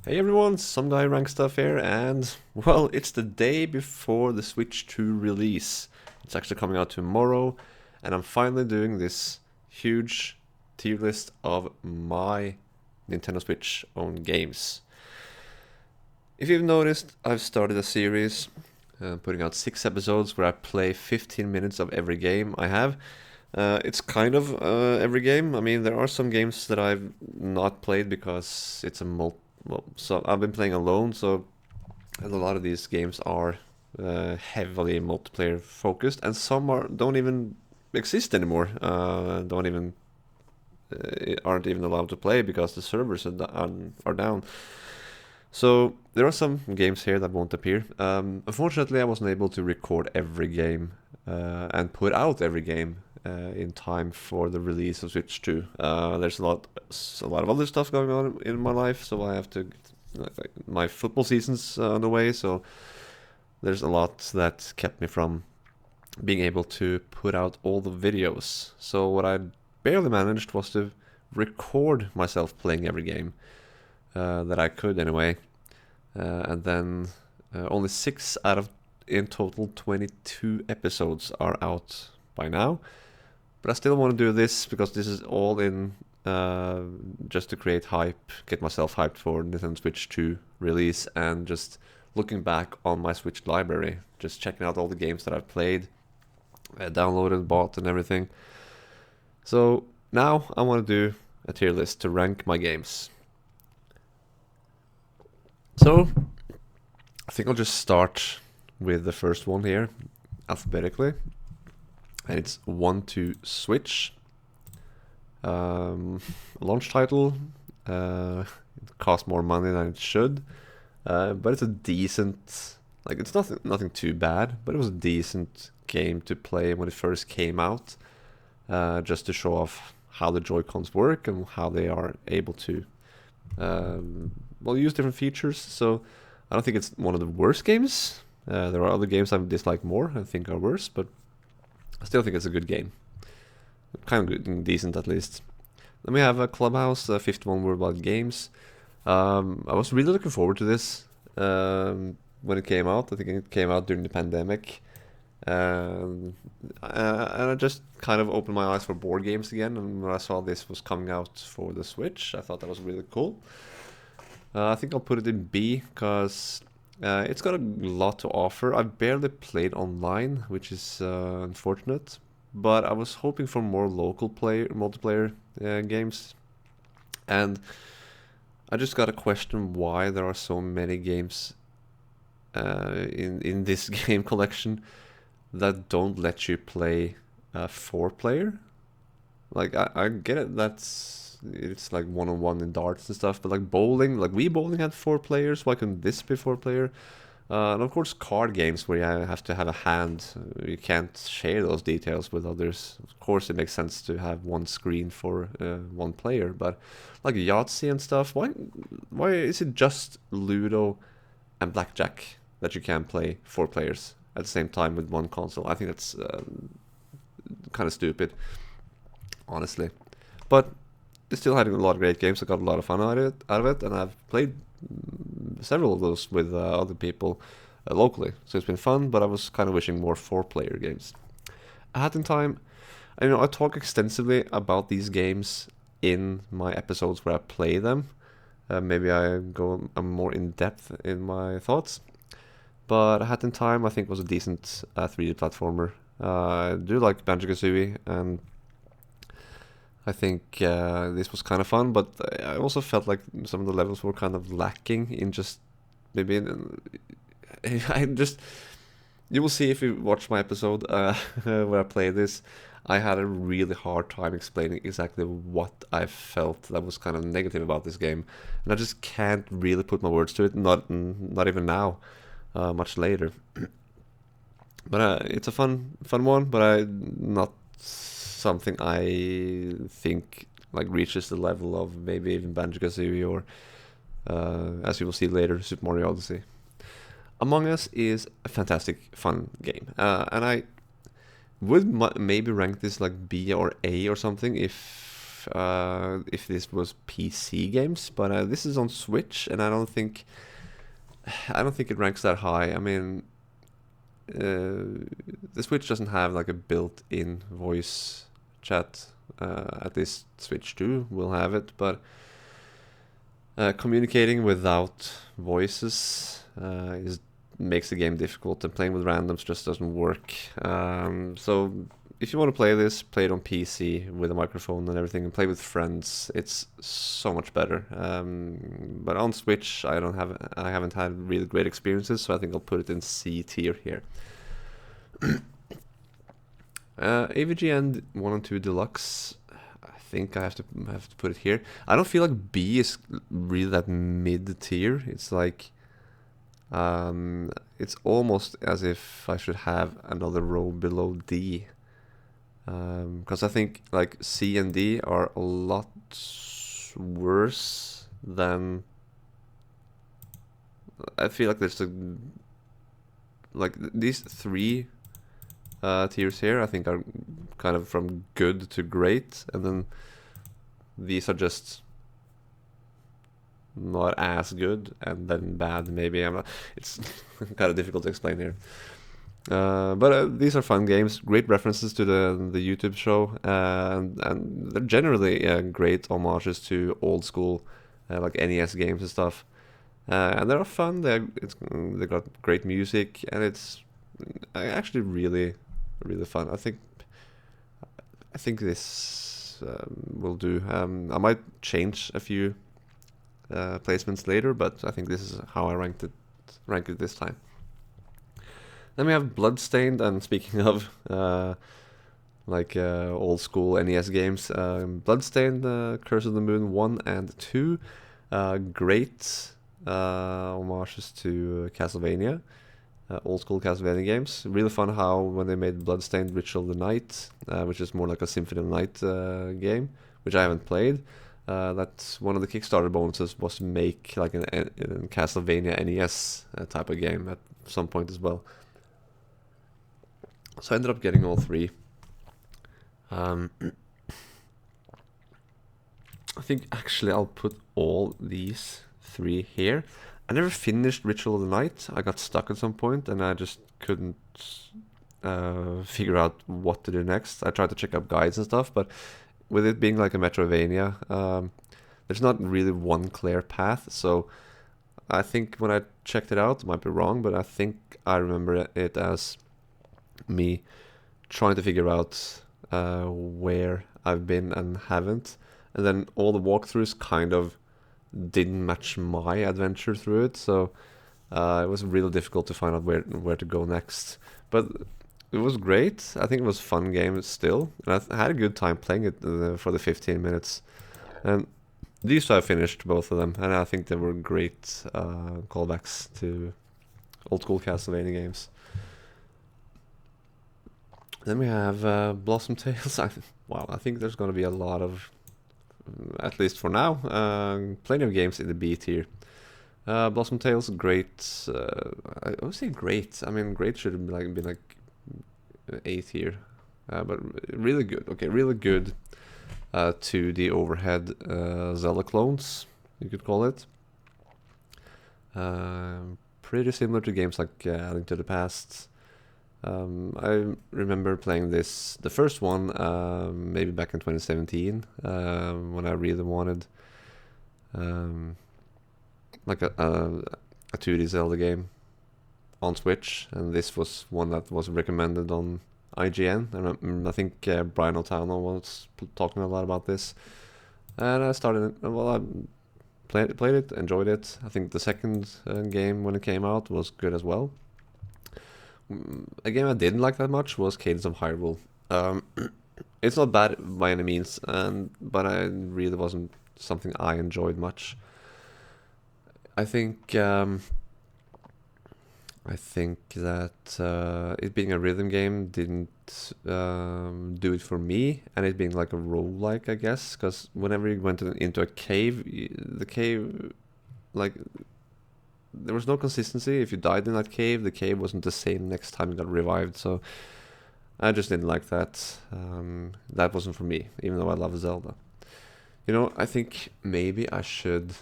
Hey everyone, some guy rank stuff here, and well, it's the day before the Switch 2 release. It's actually coming out tomorrow, and I'm finally doing this huge tier list of my Nintendo Switch owned games. If you've noticed, I've started a series putting out 6 episodes where I play 15 minutes of every game I have. It's kind of every game. I mean, there are some games that I've not played because it's a well, so I've been playing alone, so a lot of these games are heavily multiplayer focused, and some don't even exist anymore. Don't even aren't even allowed to play because the servers are down. So there are some games here that won't appear. Unfortunately, I wasn't able to record every game and put out every game in time for the release of Switch 2. There's a lot of other stuff going on in my life, so I have to. My football season's on the way, so there's a lot that kept me from being able to put out all the videos. So what I barely managed was to record myself playing every game that I could anyway, and then only 6 out of in total 22 episodes are out by now. But I still want to do this because this is all in just to create hype, get myself hyped for Nintendo Switch 2 release, and just looking back on my Switch library, just checking out all the games that I've played, downloaded, bought, and everything. So now I want to do a tier list to rank my games. So I think I'll just start with the first one here, alphabetically, and it's 1 to Switch. Launch title. It costs more money than it should, but it's a decent. Like, it's nothing too bad, but it was a decent game to play when it first came out, just to show off how the Joy-Cons work and how they are able to use different features. So I don't think it's one of the worst games. There are other games I dislike more, I think are worse, but I still think it's a good game. Kind of good and decent at least. Then we have a Clubhouse, 51 Worldwide Games. I was really looking forward to this when it came out. I think it came out during the pandemic. And I just kind of opened my eyes for board games again. And when I saw this was coming out for the Switch, I thought that was really cool. I think I'll put it in B because it's got a lot to offer. I've barely played online, which is unfortunate. But I was hoping for more local multiplayer games. And I just got a question why there are so many games in this game collection that don't let you play 4-player. Like, I get it, it's like one-on-one in darts and stuff, but like bowling, like Wii Bowling had 4 players, why couldn't this be 4-player? And of course, card games where you have to have a hand, you can't share those details with others. Of course, it makes sense to have one screen for one player, but like Yahtzee and stuff, why is it just Ludo and Blackjack that you can play 4 players at the same time with one console? I think that's kind of stupid, honestly. But they still had a lot of great games. I got a lot of fun out of it, and I've played several of those with other people locally. So it's been fun, but I was kind of wishing more 4-player games. Hat in Time, I talk extensively about these games in my episodes where I play them. Maybe I'm more in depth in my thoughts. But Hat in Time, I think, was a decent 3D platformer. I do like Banjo-Kazooie, and I think this was kind of fun, but I also felt like some of the levels were kind of lacking in just maybe. I just You will see if you watch my episode where I play this. I had a really hard time explaining exactly what I felt that was kind of negative about this game, and I just can't really put my words to it. Not even now, much later. But it's a fun one, but not something I think like reaches the level of maybe even Banjo-Kazooie or, as you will see later, Super Mario Odyssey. Among Us is a fantastic, fun game, and I would maybe rank this like B or A or something if if this was PC games, but this is on Switch, and I don't think it ranks that high. I mean, the Switch doesn't have like a built-in voice chat. At least Switch 2 will have it, but communicating without voices makes the game difficult, and playing with randoms just doesn't work. So if you want to play this, play it on PC with a microphone and everything, and play with friends. It's so much better. But on Switch, I haven't had really great experiences, so I think I'll put it in C tier here. AVG End 1 and 2 Deluxe, I think I have to put it here. I don't feel like B is really that mid tier. It's like it's almost as if I should have another row below D. Because I think like C and D are a lot worse than. I feel like there's these three tiers here, I think, are kind of from good to great, and then these are just not as good, and then bad maybe. It's kind of difficult to explain here. But these are fun games, great references to the YouTube show, and they're generally great homages to old school like NES games and stuff. And they're fun. They got great music, and it's actually really fun. I think this will do. I might change a few placements later, but I think this is how I rank it this time. Then we have Bloodstained, and speaking of old school NES games, Bloodstained, Curse of the Moon 1 and 2, great homages to Castlevania, old school Castlevania games. Really fun how when they made Bloodstained Ritual of the Night, which is more like a Symphony of the Night game, which I haven't played. That's one of the Kickstarter bonuses, was to make like a Castlevania NES type of game at some point as well. So I ended up getting all three. I think actually I'll put all these three here. I never finished Ritual of the Night. I got stuck at some point and I just couldn't figure out what to do next. I tried to check up guides and stuff, but with it being like a Metroidvania, there's not really one clear path. So I think when I checked it out, might be wrong, but I think I remember it as me trying to figure out where I've been and haven't, and then all the walkthroughs kind of didn't match my adventure through it, so it was really difficult to find out where to go next. But it was great. I think it was a fun game still, and I had a good time playing it for the 15 minutes. And these two I finished, both of them, and I think they were great callbacks to old school Castlevania games. Then we have Blossom Tales. Wow, I think there's going to be a lot of, at least for now, plenty of games in the B tier. Blossom Tales, great. I would say great. I mean, great should have been like A tier, but really good. Okay, really good 2D overhead Zelda clones, you could call it. Pretty similar to games like A Link to the Past. I remember playing the first one, maybe back in 2017, when I really wanted like a 2D Zelda game on Switch, and this was one that was recommended on IGN, and I think Brian O'Tano was talking a lot about this, and I started it. Well, I played it, enjoyed it. I think the second game when it came out was good as well. A game I didn't like that much was Cadence of Hyrule. It's not bad by any means, but it really wasn't something I enjoyed much. I think that it being a rhythm game didn't do it for me, and it being like a roguelike, I guess, because whenever you went into a cave, the cave, like, there was no consistency. If you died in that cave, the cave wasn't the same next time you got revived, so I just didn't like that. That wasn't for me, even though I love Zelda. You know, I think maybe I should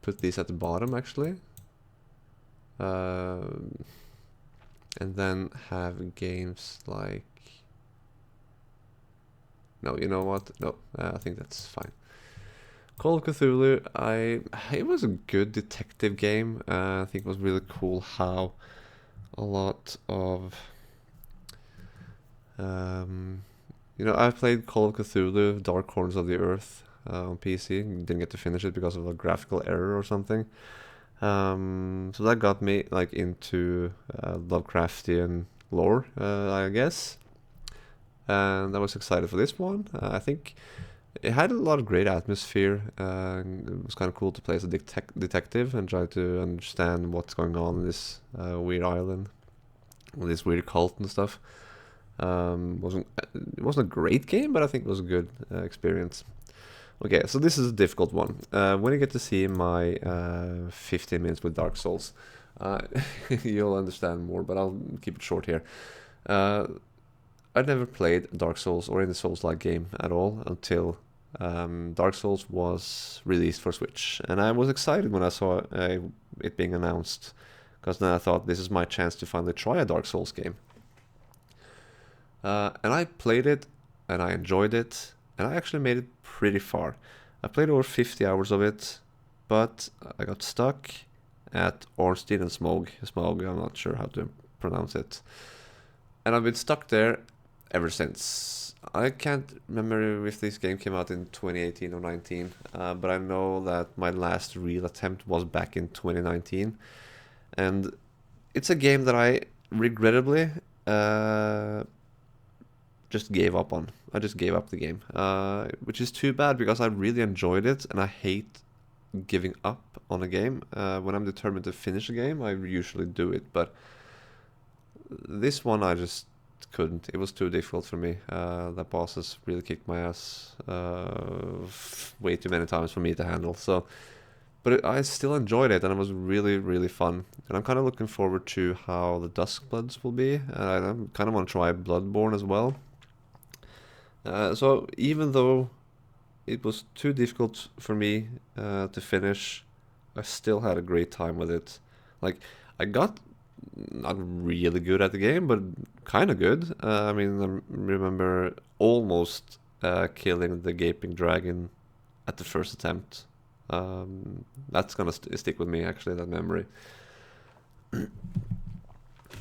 put these at the bottom actually. And then have games like... No, you know what? No, I think that's fine. Call of Cthulhu, it was a good detective game. I think it was really cool how a lot of... you know, I played Call of Cthulhu, Dark Corners of the Earth on PC. Didn't get to finish it because of a graphical error or something. So that got me like into Lovecraftian lore, I guess. And I was excited for this one. I think it had a lot of great atmosphere. It was kind of cool to play as a detective and try to understand what's going on in this weird island, with this weird cult and stuff. It wasn't a great game, but I think it was a good experience. Okay, so this is a difficult one. When you get to see my 15 minutes with Dark Souls, you'll understand more, but I'll keep it short here. I never played Dark Souls or any Souls-like game at all until Dark Souls was released for Switch. And I was excited when I saw it being announced, because then I thought this is my chance to finally try a Dark Souls game. And I played it, and I enjoyed it, and I actually made it pretty far. I played over 50 hours of it, but I got stuck at Ornstein and Smog. Smog, I'm not sure how to pronounce it. And I've been stuck there ever since. I can't remember if this game came out in 2018 or 19, but I know that my last real attempt was back in 2019. And it's a game that I regrettably just gave up on. I just gave up the game, which is too bad because I really enjoyed it, and I hate giving up on a game. When I'm determined to finish a game, I usually do it, but this one I just couldn't. It was too difficult for me. That boss has really kicked my ass way too many times for me to handle. So, but I still enjoyed it, and it was really, really fun. And I'm kind of looking forward to how the Duskbloods will be. And I kind of want to try Bloodborne as well. So even though it was too difficult for me to finish, I still had a great time with it. Like, I got not really good at the game, but kind of good. I mean, I remember almost killing the Gaping Dragon at the first attempt. That's gonna stick with me, actually, that memory.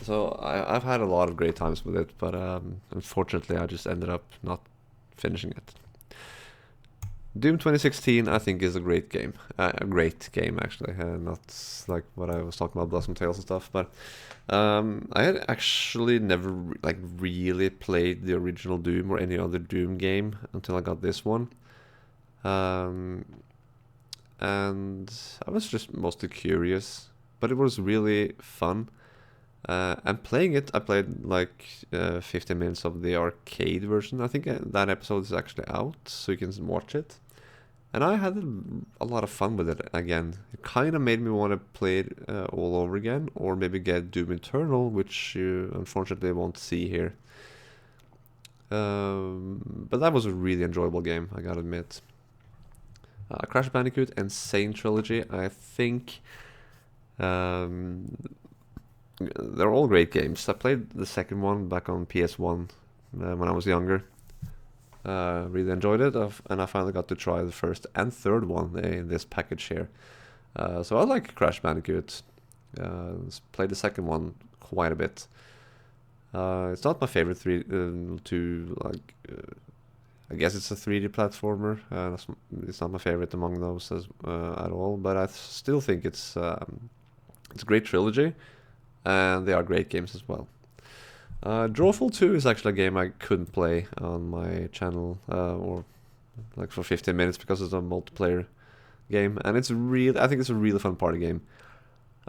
So I've had a lot of great times with it, but unfortunately I just ended up not finishing it. Doom 2016, I think, is a great game. A great game, actually. Not like what I was talking about, Blossom Tales and stuff. But I had actually never like really played the original Doom or any other Doom game until I got this one. And I was just mostly curious, but it was really fun. And playing it, I played like 15 minutes of the arcade version. I think that episode is actually out, so you can watch it. And I had a lot of fun with it again. It kind of made me want to play it all over again, or maybe get Doom Eternal, which you unfortunately won't see here. But that was a really enjoyable game, I gotta admit. Crash Bandicoot and Sane Trilogy, I think they're all great games. I played the second one back on PS1 when I was younger. Really enjoyed it, and I finally got to try the first and third one in this package here. So I like Crash Bandicoot. Played the second one quite a bit. It's not my favorite I guess it's a 3D platformer. It's not my favorite among those at all, but I still think it's a great trilogy, and they are great games as well. Drawful 2 is actually a game I couldn't play on my channel or like for 15 minutes because it's a multiplayer game, and I think it's a really fun party game.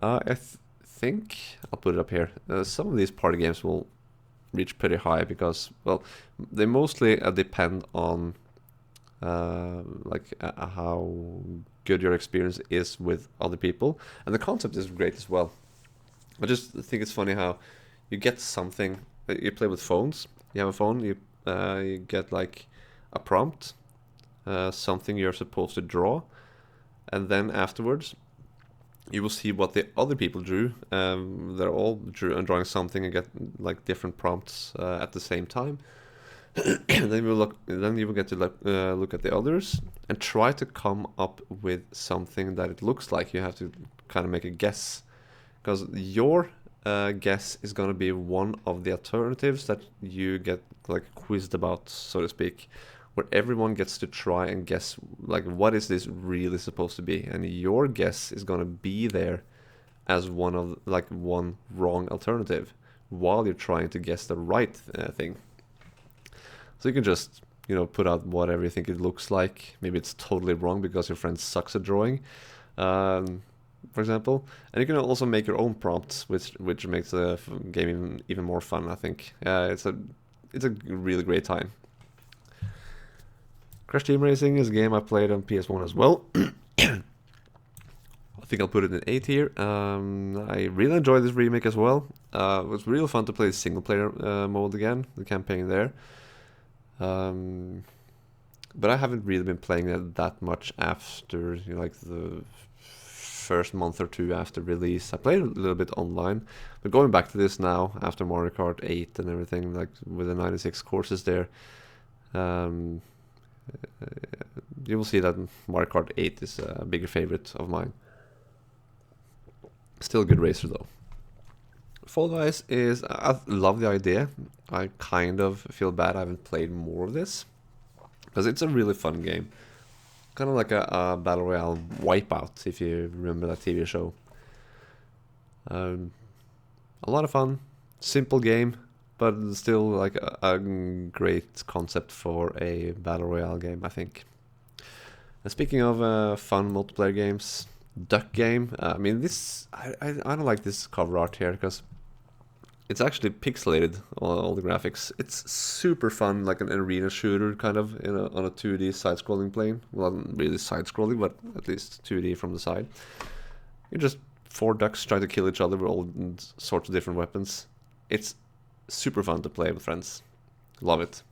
I think I'll put it up here. Some of these party games will reach pretty high because, well, they mostly depend on how good your experience is with other people, and the concept is great as well. I just think it's funny how you get something. You play with phones. You have a phone. You get like a prompt, something you're supposed to draw, and then afterwards you will see what the other people drew. They're all drawing something and get like different prompts at the same time. Then you will get to look at the others and try to come up with something that it looks like. You have to kind of make a guess, because your guess is going to be one of the alternatives that you get like quizzed about, so to speak, where everyone gets to try and guess like what is this really supposed to be, and your guess is going to be there as one wrong alternative while you're trying to guess the right thing. So you can just, put out whatever you think it looks like. Maybe it's totally wrong because your friend sucks at drawing, for example. And you can also make your own prompts, which makes the game even more fun, I think. It's a really great time. Crash Team Racing is a game I played on PS1 as well. I think I'll put it in 8 here. I really enjoyed this remake as well. It was really fun to play the single player mode again, the campaign there. But I haven't really been playing it that much after like the first month or two after release. I played a little bit online, but going back to this now after Mario Kart 8 and everything, like with the 96 courses there, you will see that Mario Kart 8 is a bigger favorite of mine. Still a good racer though. Fall Guys I love the idea. I kind of feel bad I haven't played more of this, because it's a really fun game. Kind of like a Battle Royale Wipeout, if you remember that TV show. A lot of fun, simple game, but still like a great concept for a Battle Royale game, I think. And speaking of fun multiplayer games, Duck Game. I mean, I don't like this cover art here, because it's actually pixelated, all the graphics. It's super fun, like an arena shooter kind of on a 2D side-scrolling plane. Well, not really side-scrolling, but at least 2D from the side. You're just 4 ducks trying to kill each other with all sorts of different weapons. It's super fun to play with friends. Love it.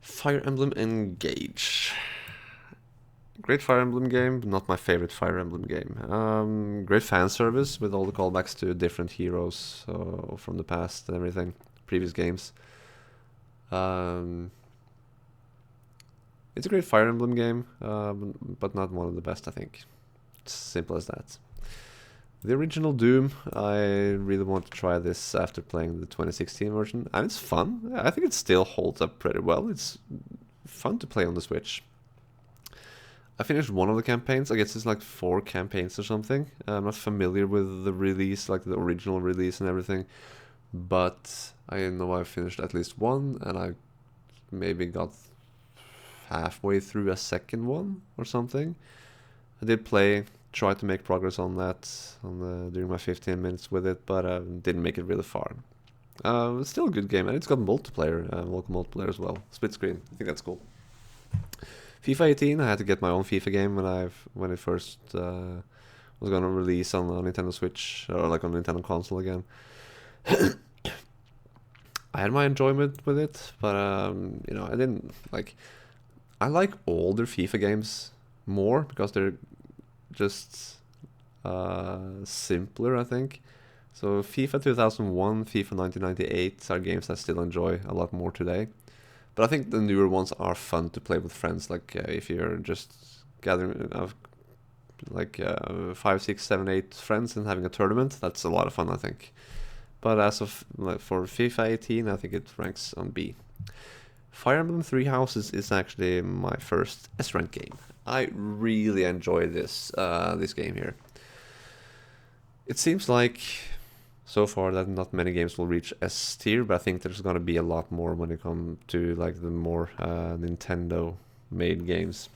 Fire Emblem Engage. Great Fire Emblem game, but not my favorite Fire Emblem game. Great fan service with all the callbacks to different heroes from the past and everything, previous games. It's a great Fire Emblem game, but not one of the best, I think. It's simple as that. The original Doom, I really want to try this after playing the 2016 version, and it's fun. I think it still holds up pretty well. It's fun to play on the Switch. I finished one of the campaigns. I guess it's like 4 campaigns or something. I'm not familiar with the release, like the original release and everything, but I know I finished at least one, and I maybe got halfway through a second one or something. I did try to make progress on that during my 15 minutes with it, but didn't make it really far. It's still a good game, and it's got multiplayer, local multiplayer as well, split screen. I think that's cool. FIFA 18, I had to get my own FIFA game when it first was gonna release on Nintendo Switch, or like on Nintendo console again. I had my enjoyment with it, but I didn't like. I like older FIFA games more because they're just simpler, I think. So FIFA 2001, FIFA 1998 are games I still enjoy a lot more today. But I think the newer ones are fun to play with friends. Like if you're just gathering 5, 6, 7, 8 friends and having a tournament, that's a lot of fun, I think. But as of for FIFA 18, I think it ranks on B. Fire Emblem Three Houses is actually my first S-rank game. I really enjoy this game here. It seems like so far that not many games will reach S tier, but I think there's gonna be a lot more when it comes to like the more Nintendo-made games.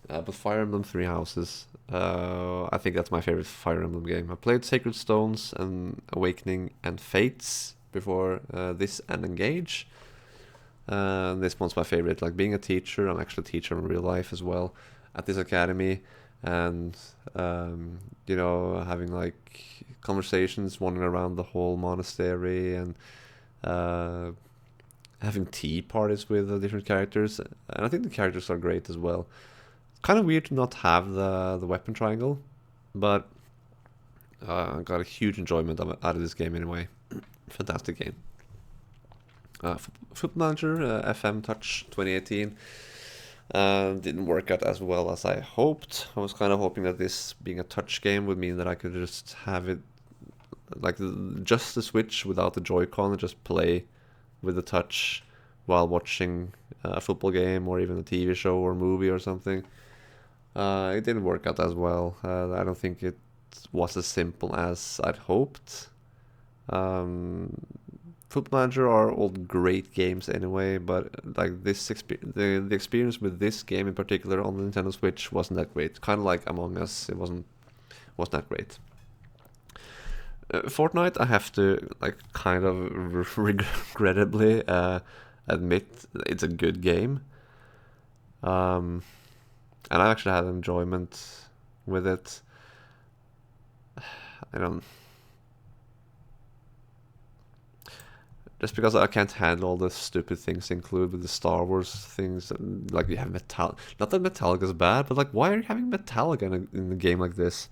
But Fire Emblem Three Houses, I think that's my favorite Fire Emblem game. I played Sacred Stones and Awakening and Fates before this and Engage. This one's my favorite. Like being a teacher, I'm actually a teacher in real life as well at this academy, and having like conversations, wandering around the whole monastery, and having tea parties with different characters, and I think the characters are great as well. Kind of weird to not have the weapon triangle, but I got a huge enjoyment out of this game anyway. Fantastic game. Football Manager FM Touch 2018 didn't work out as well as I hoped. I was kind of hoping that this being a touch game would mean that I could just have it like just the Switch without the Joy-Con and just play with the touch while watching a football game or even a TV show or movie or something. It didn't work out as well. I don't think it was as simple as I'd hoped. Football Manager are all great games anyway, but like the experience with this game in particular on the Nintendo Switch wasn't that great. Kind of like Among Us, it wasn't that great. Fortnite, I have to like kind of regrettably admit it's a good game, and I actually had enjoyment with it. I don't. Just because I can't handle all the stupid things included with the Star Wars things, like you have Metal. Not that Metallica is bad, but like, why are you having Metallica in a game like this?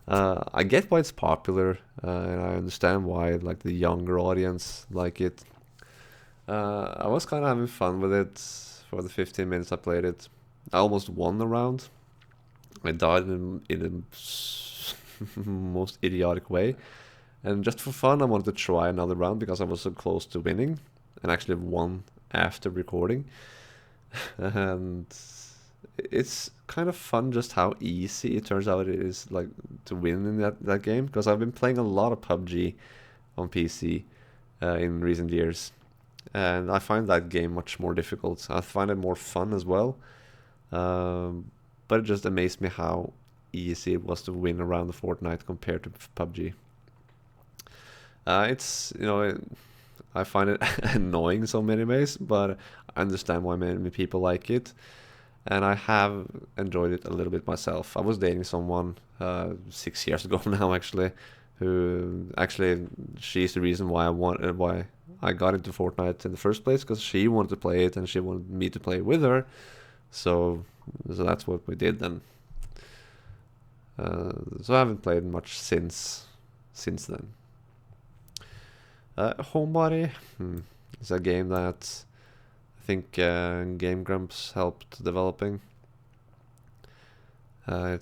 I get why it's popular, and I understand why like the younger audience like it. I was kind of having fun with it for the 15 minutes I played it. I almost won the round. I died in a most idiotic way. And just for fun, I wanted to try another round because I was so close to winning, and actually won after recording. And it's kind of fun just how easy it turns out it is like to win in that game, because I've been playing a lot of PUBG on PC in recent years, and I find that game much more difficult. I find it more fun as well, but it just amazed me how easy it was to win around the Fortnite compared to PUBG. It's I find it annoying in so many ways, but I understand why many people like it, and I have enjoyed it a little bit myself. I was dating someone 6 years ago now, actually, who actually she's the reason why I got into Fortnite in the first place, because she wanted to play it and she wanted me to play with her, so that's what we did then. So I haven't played much since then. Homebody is a game that I think Game Grumps helped developing. I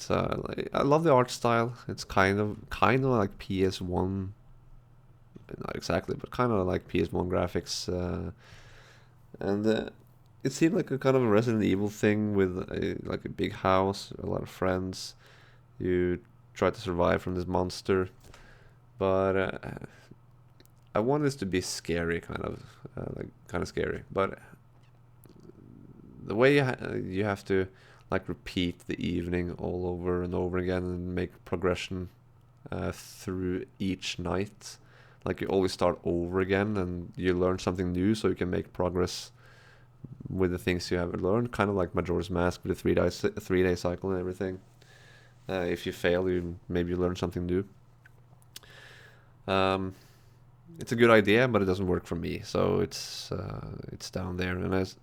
love the art style. It's kind of like PS1, not exactly, but kind of like PS1 graphics, and it seemed like a kind of a Resident Evil thing with like a big house, a lot of friends. You try to survive from this monster, but I want this to be scary, kind of scary, but the way you have to like repeat the evening all over and over again and make progression through each night. Like you always start over again and you learn something new, so you can make progress with the things you have learned. Kind of like Majora's Mask with the 3-day cycle and everything. If you fail, you maybe learn something new. It's a good idea, but it doesn't work for me. So it's down there, and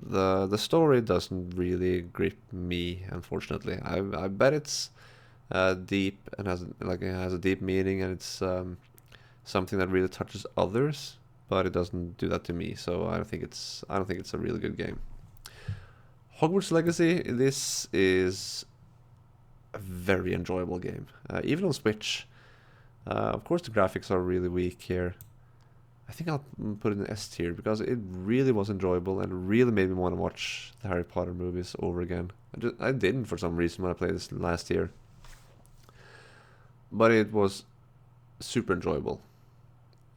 the story doesn't really grip me, unfortunately. I bet it's deep and it has a deep meaning, and it's something that really touches others, but it doesn't do that to me. So I don't think it's a really good game. Hogwarts Legacy. This is a very enjoyable game, even on Switch. Of course, the graphics are really weak here. I think I'll put it in S tier because it really was enjoyable and really made me want to watch the Harry Potter movies over again. I didn't for some reason when I played this last year, but it was super enjoyable.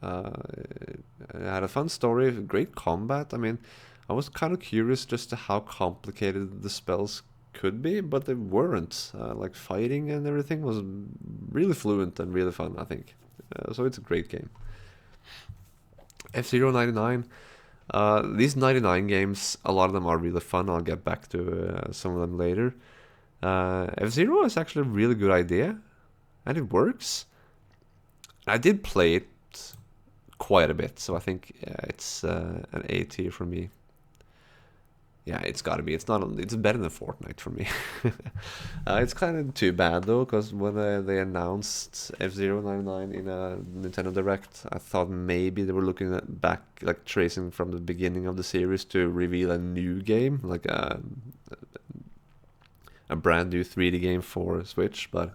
It had a fun story, great combat. I mean, I was kind of curious just to how complicated the spells could be, but they weren't. Like fighting and everything was really fluent and really fun, I think. So it's a great game. F-Zero 99. These 99 games, a lot of them are really fun. I'll get back to some of them later. F-Zero is actually a really good idea, and it works. I did play it quite a bit. So I think it's an A tier for me. Yeah, it's gotta be. It's not. It's better than Fortnite for me. It's kind of too bad though, because when they announced F-Zero 99 in a Nintendo Direct, I thought maybe they were looking at back, like tracing from the beginning of the series to reveal a new game, like a brand new 3D game for Switch. But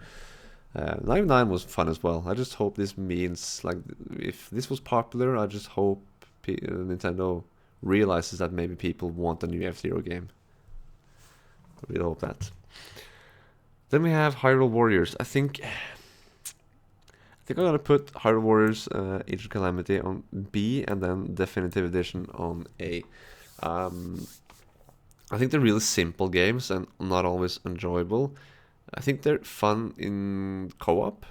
99 was fun as well. I just hope this means, like, if this was popular, I just hope Nintendo realizes that maybe people want a new F-Zero game. I really hope that. Then we have Hyrule Warriors. I think I'm gonna put Hyrule Warriors Age of Calamity on B, and then Definitive Edition on A. I think they're really simple games and not always enjoyable. I think they're fun in co-op.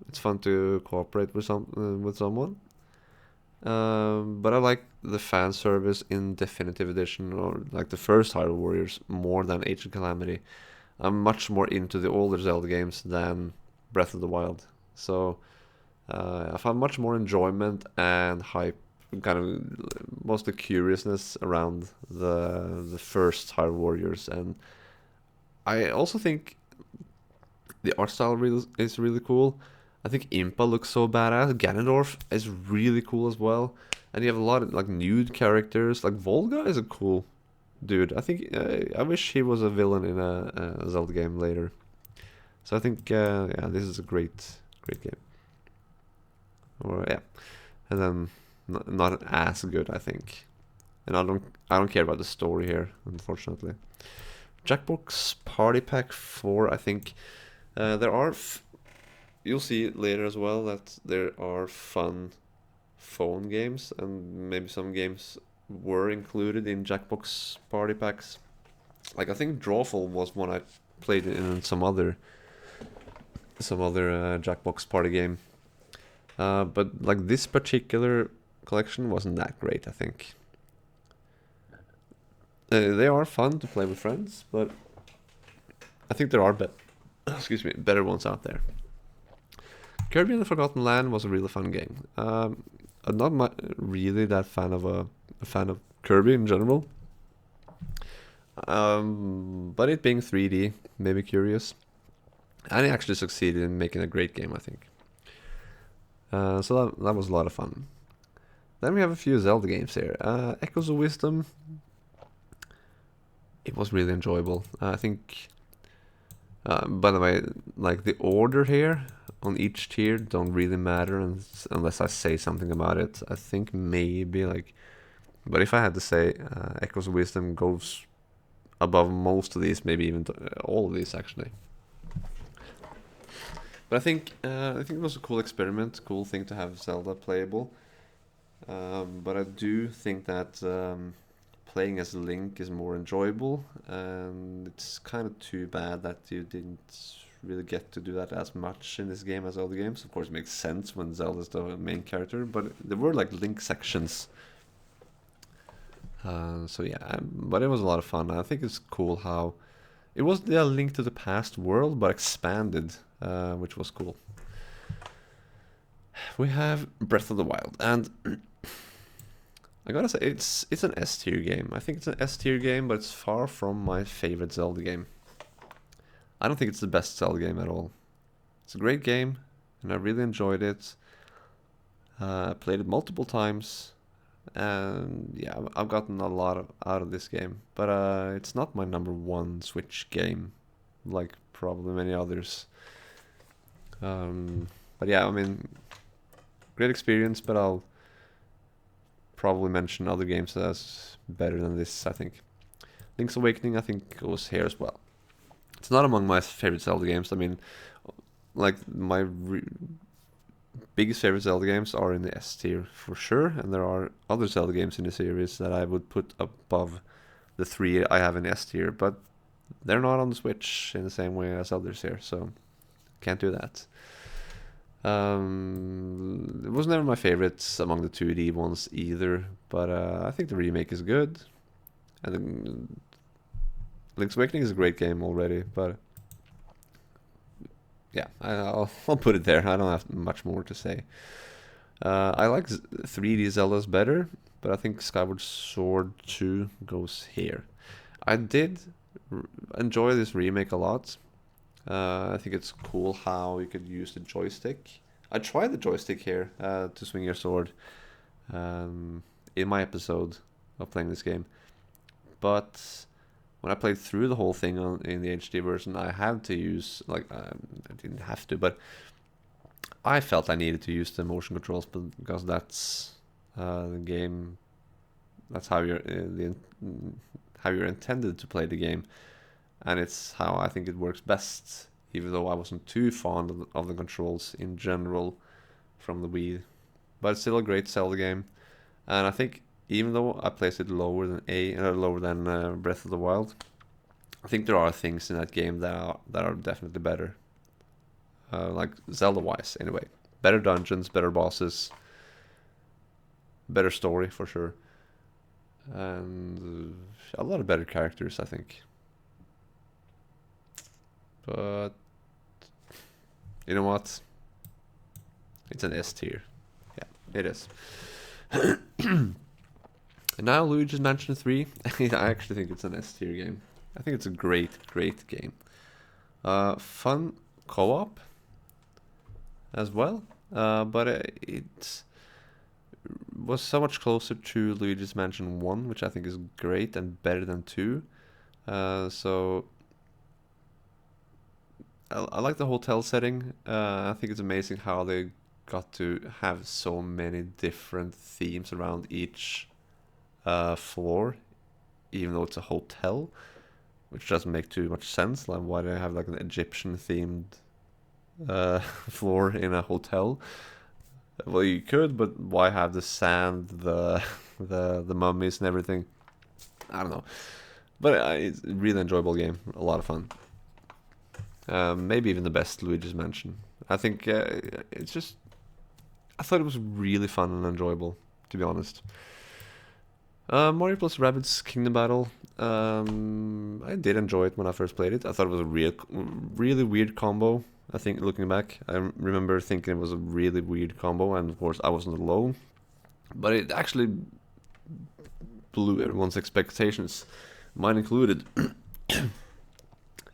It's fun to cooperate with someone. But I like the fan service in Definitive Edition, or like the first Hyrule Warriors, more than Age of Calamity. I'm much more into the older Zelda games than Breath of the Wild. So I found much more enjoyment and hype, kind of mostly curiousness around the first Hyrule Warriors. And I also think the art style is really cool. I think Impa looks so badass. Ganondorf is really cool as well. And you have a lot of like nude characters. Like Volga is a cool dude. I think I wish he was a villain in a Zelda game later. So I think yeah, this is a great game. Or yeah, and then not as good, I think. And I don't care about the story here, unfortunately. Jackbox Party Pack 4. I think there are. You'll see later as well that there are fun phone games, and maybe some games were included in Jackbox Party Packs. Like I think Drawful was one I played in some other Jackbox Party game. But like this particular collection wasn't that great, I think. They are fun to play with friends, but I think there are better ones out there. Kirby and the Forgotten Land was a really fun game. I'm not really that fan of a fan of Kirby in general. But it being 3D made me curious, and it actually succeeded in making a great game, I think. So that was a lot of fun. Then we have a few Zelda games here. Echoes of Wisdom. It was really enjoyable. I think. By the way, like the order here on each tier don't really matter unless I say something about it. I think maybe like, but if I had to say, Echoes of Wisdom goes above most of these, maybe even all of these actually. But I think it was a cool experiment, cool thing to have Zelda playable. But I do think that playing as Link is more enjoyable, and it's kind of too bad that you didn't really get to do that as much in this game as other games. Of course, it makes sense when Zelda's the main character, but there were like Link sections. So yeah, but it was a lot of fun. I think it's cool how it was the Link to the Past world, but expanded, which was cool. We have Breath of the Wild, and I gotta say, it's an S tier game. I think it's an S tier game, but it's far from my favorite Zelda game. I don't think it's the best Zelda game at all. It's a great game, and I really enjoyed it. I played it multiple times, and yeah, I've gotten a lot out of this game. But it's not my number one Switch game, like probably many others. But yeah, I mean, great experience, but I'll probably mention other games as better than this, I think. Link's Awakening, I think, was here as well. It's not among my favorite Zelda games. I mean, like, my biggest favorite Zelda games are in the S tier, for sure, and there are other Zelda games in the series that I would put above the 3 I have in S tier, but they're not on the Switch in the same way as others here, so can't do that. It was never my favorites among the 2D ones either, but I think the remake is good. And Link's Awakening is a great game already, but yeah, I'll put it there. I don't have much more to say. I like 3D Zeldas better, but I think Skyward Sword 2 goes here. I did enjoy this remake a lot. I think it's cool how you could use the joystick. I tried the joystick here to swing your sword in my episode of playing this game, but when I played through the whole thing in the HD version, I had to use like I didn't have to, but I felt I needed to use the motion controls because that's the game. That's how how you're intended to play the game, and it's how I think it works best. Even though I wasn't too fond of the controls in general from the Wii, but it's still a great Zelda game. And I think even though I placed it lower than Breath of the Wild, I think there are things in that game that are definitely better. Like Zelda wise, anyway. Better dungeons, better bosses, better story for sure, and a lot of better characters, I think. But you know what? It's an S tier. Yeah, it is. And now Luigi's Mansion 3. I actually think it's an S tier game. I think it's a great, great game. Fun co-op as well. But it was so much closer to Luigi's Mansion 1, which I think is great and better than 2. So I like the hotel setting. I think it's amazing how they got to have so many different themes around each floor, even though it's a hotel, which doesn't make too much sense. Like, why do they have like an Egyptian themed floor in a hotel? Well, you could, but why have the sand, the mummies and everything? I don't know, but it's a really enjoyable game, a lot of fun. Maybe even the best Luigi's Mansion. I think it's just. I thought it was really fun and enjoyable, to be honest. Mario plus Rabbids Kingdom Battle. I did enjoy it when I first played it. I thought it was a really weird combo. I think looking back, I remember thinking it was a really weird combo, and of course I wasn't alone. But it actually blew everyone's expectations, mine included.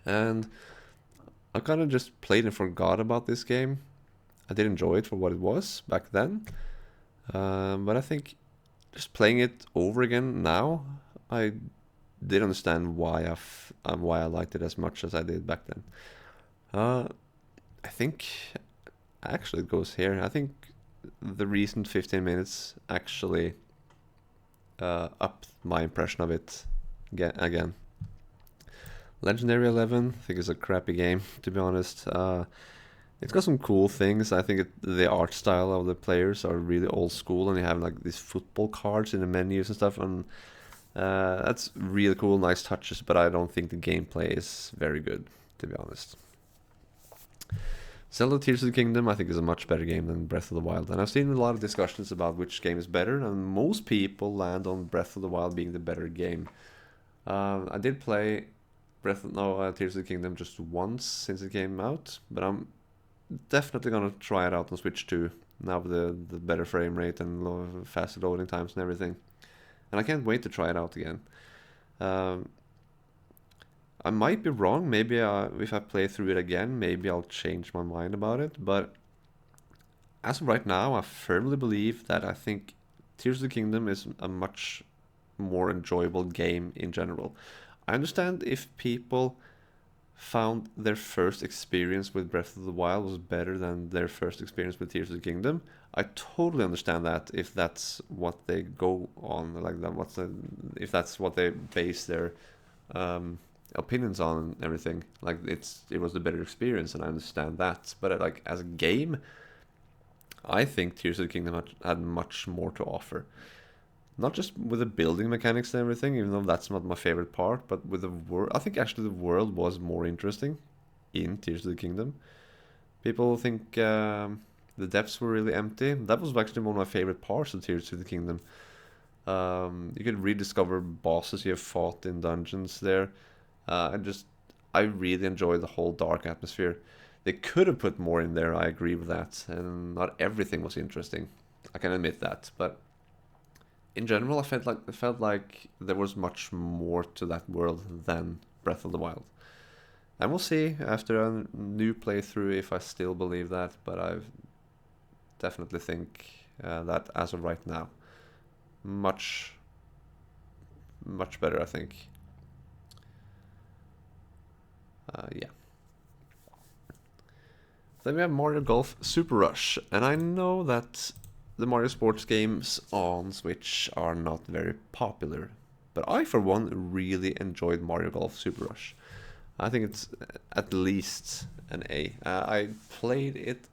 And I kind of just played and forgot about this game. I did enjoy it for what it was back then, but I think just playing it over again now, I did understand why I liked it as much as I did back then. I think actually it goes here. I think the recent 15 minutes actually upped my impression of it again. Legendary 11, I think it's a crappy game, to be honest. It's got some cool things. I think the art style of the players are really old school, and you have like these football cards in the menus and stuff, and that's really cool, nice touches. But I don't think the gameplay is very good, to be honest. Zelda Tears of the Kingdom, I think, is a much better game than Breath of the Wild, and I've seen a lot of discussions about which game is better, and most people land on Breath of the Wild being the better game. I did play Tears of the Kingdom just once since it came out, but I'm definitely gonna try it out on Switch 2 now with the better frame rate and faster loading times and everything. And I can't wait to try it out again. I might be wrong. Maybe if I play through it again, maybe I'll change my mind about it. But as of right now, I firmly believe that I think Tears of the Kingdom is a much more enjoyable game in general. I understand if people found their first experience with Breath of the Wild was better than their first experience with Tears of the Kingdom. I totally understand that if that's what they go on, like that. If that's what they base their opinions on and everything. Like it was the better experience, and I understand that. But like as a game, I think Tears of the Kingdom had much more to offer. Not just with the building mechanics and everything, even though that's not my favorite part, but with the world. I think actually the world was more interesting in Tears of the Kingdom. People think the depths were really empty. That was actually one of my favorite parts of Tears of the Kingdom. You could rediscover bosses you have fought in dungeons there. I really enjoyed the whole dark atmosphere. They could have put more in there, I agree with that, and not everything was interesting. I can admit that. But in general, I felt like there was much more to that world than Breath of the Wild. And we'll see after a new playthrough if I still believe that. But I definitely think that as of right now, much much better. I think. Yeah. Then we have Mario Golf Super Rush, and I know that the Mario sports games on Switch are not very popular, but I, for one, really enjoyed Mario Golf Super Rush. I think it's at least an A. I played it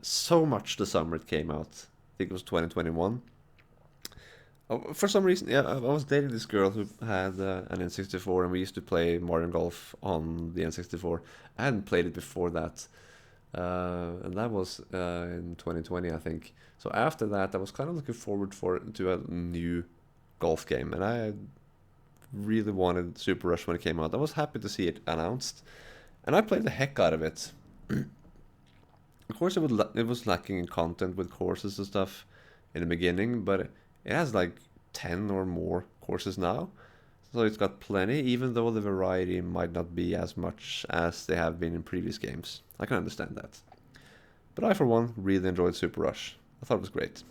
so much the summer it came out. I think it was 2021. Oh, for some reason, yeah, I was dating this girl who had an N64, and we used to play Mario Golf on the N64. I hadn't played it before that, and that was in 2020, I think. So after that, I was kind of looking forward to a new golf game, and I really wanted Super Rush when it came out. I was happy to see it announced, and I played the heck out of it. Of course, it was lacking in content with courses and stuff in the beginning, but it has like 10 or more courses now. So it's got plenty, even though the variety might not be as much as they have been in previous games. I can understand that. But I, for one, really enjoyed Super Rush. I thought it was great.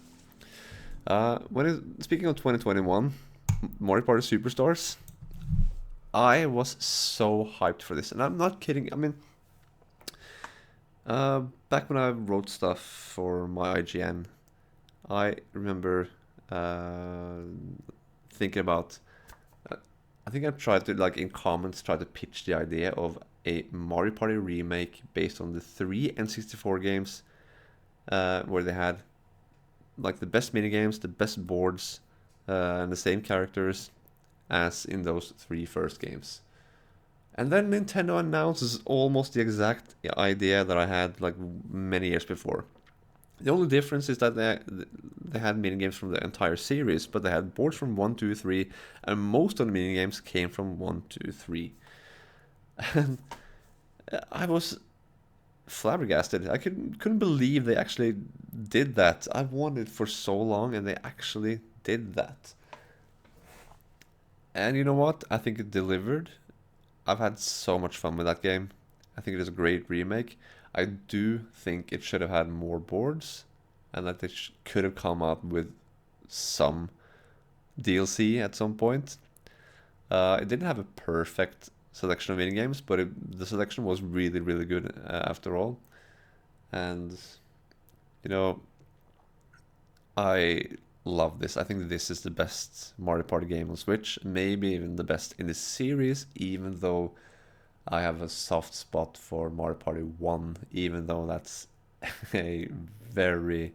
Speaking of 2021, Mario Party Superstars, I was so hyped for this, and I'm not kidding. I mean, back when I wrote stuff for my IGN, I remember uh, thinking about. Uh, I think I tried to like in comments try to pitch the idea of a Mario Party remake based on the three N64 games, where they had like the best mini games, the best boards, and the same characters as in those three first games. And then Nintendo announces almost the exact idea that I had like many years before. The only difference is that they had minigames from the entire series, but they had boards from 1, 2, 3, and most of the minigames came from 1, 2, 3. And I was flabbergasted. I couldn't believe they actually did that. I've wanted for so long, and they actually did that. And you know what? I think it delivered. I've had so much fun with that game. I think it is a great remake. I do think it should have had more boards, and that they could have come up with some DLC at some point. It didn't have a perfect selection of mini games, but the selection was really, really good after all. And you know, I love this. I think this is the best Mario Party game on Switch, maybe even the best in the series, even though I have a soft spot for Mario Party 1, even though that's a very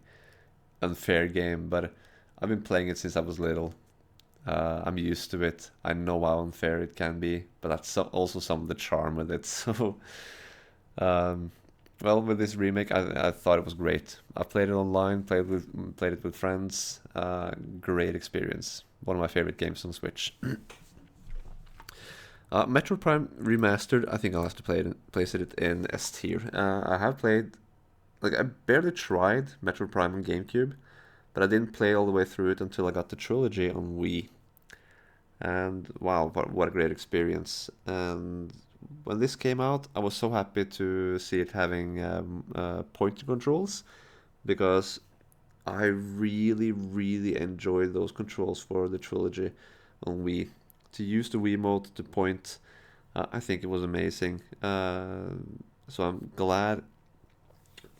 unfair game. But I've been playing it since I was little. I'm used to it. I know how unfair it can be, but that's also some of the charm with it. So, um, well, with this remake, I thought it was great. I played it online, played it with friends. Great experience. One of my favorite games on Switch. Metroid Prime Remastered, I think I'll have to place it in S tier. I have played, like, I barely tried Metroid Prime on GameCube, but I didn't play all the way through it until I got the trilogy on Wii. And wow, what a great experience. And when this came out, I was so happy to see it having pointer controls because I really, really enjoyed those controls for the trilogy on Wii. To use the Wiimote to point, I think it was amazing. So I'm glad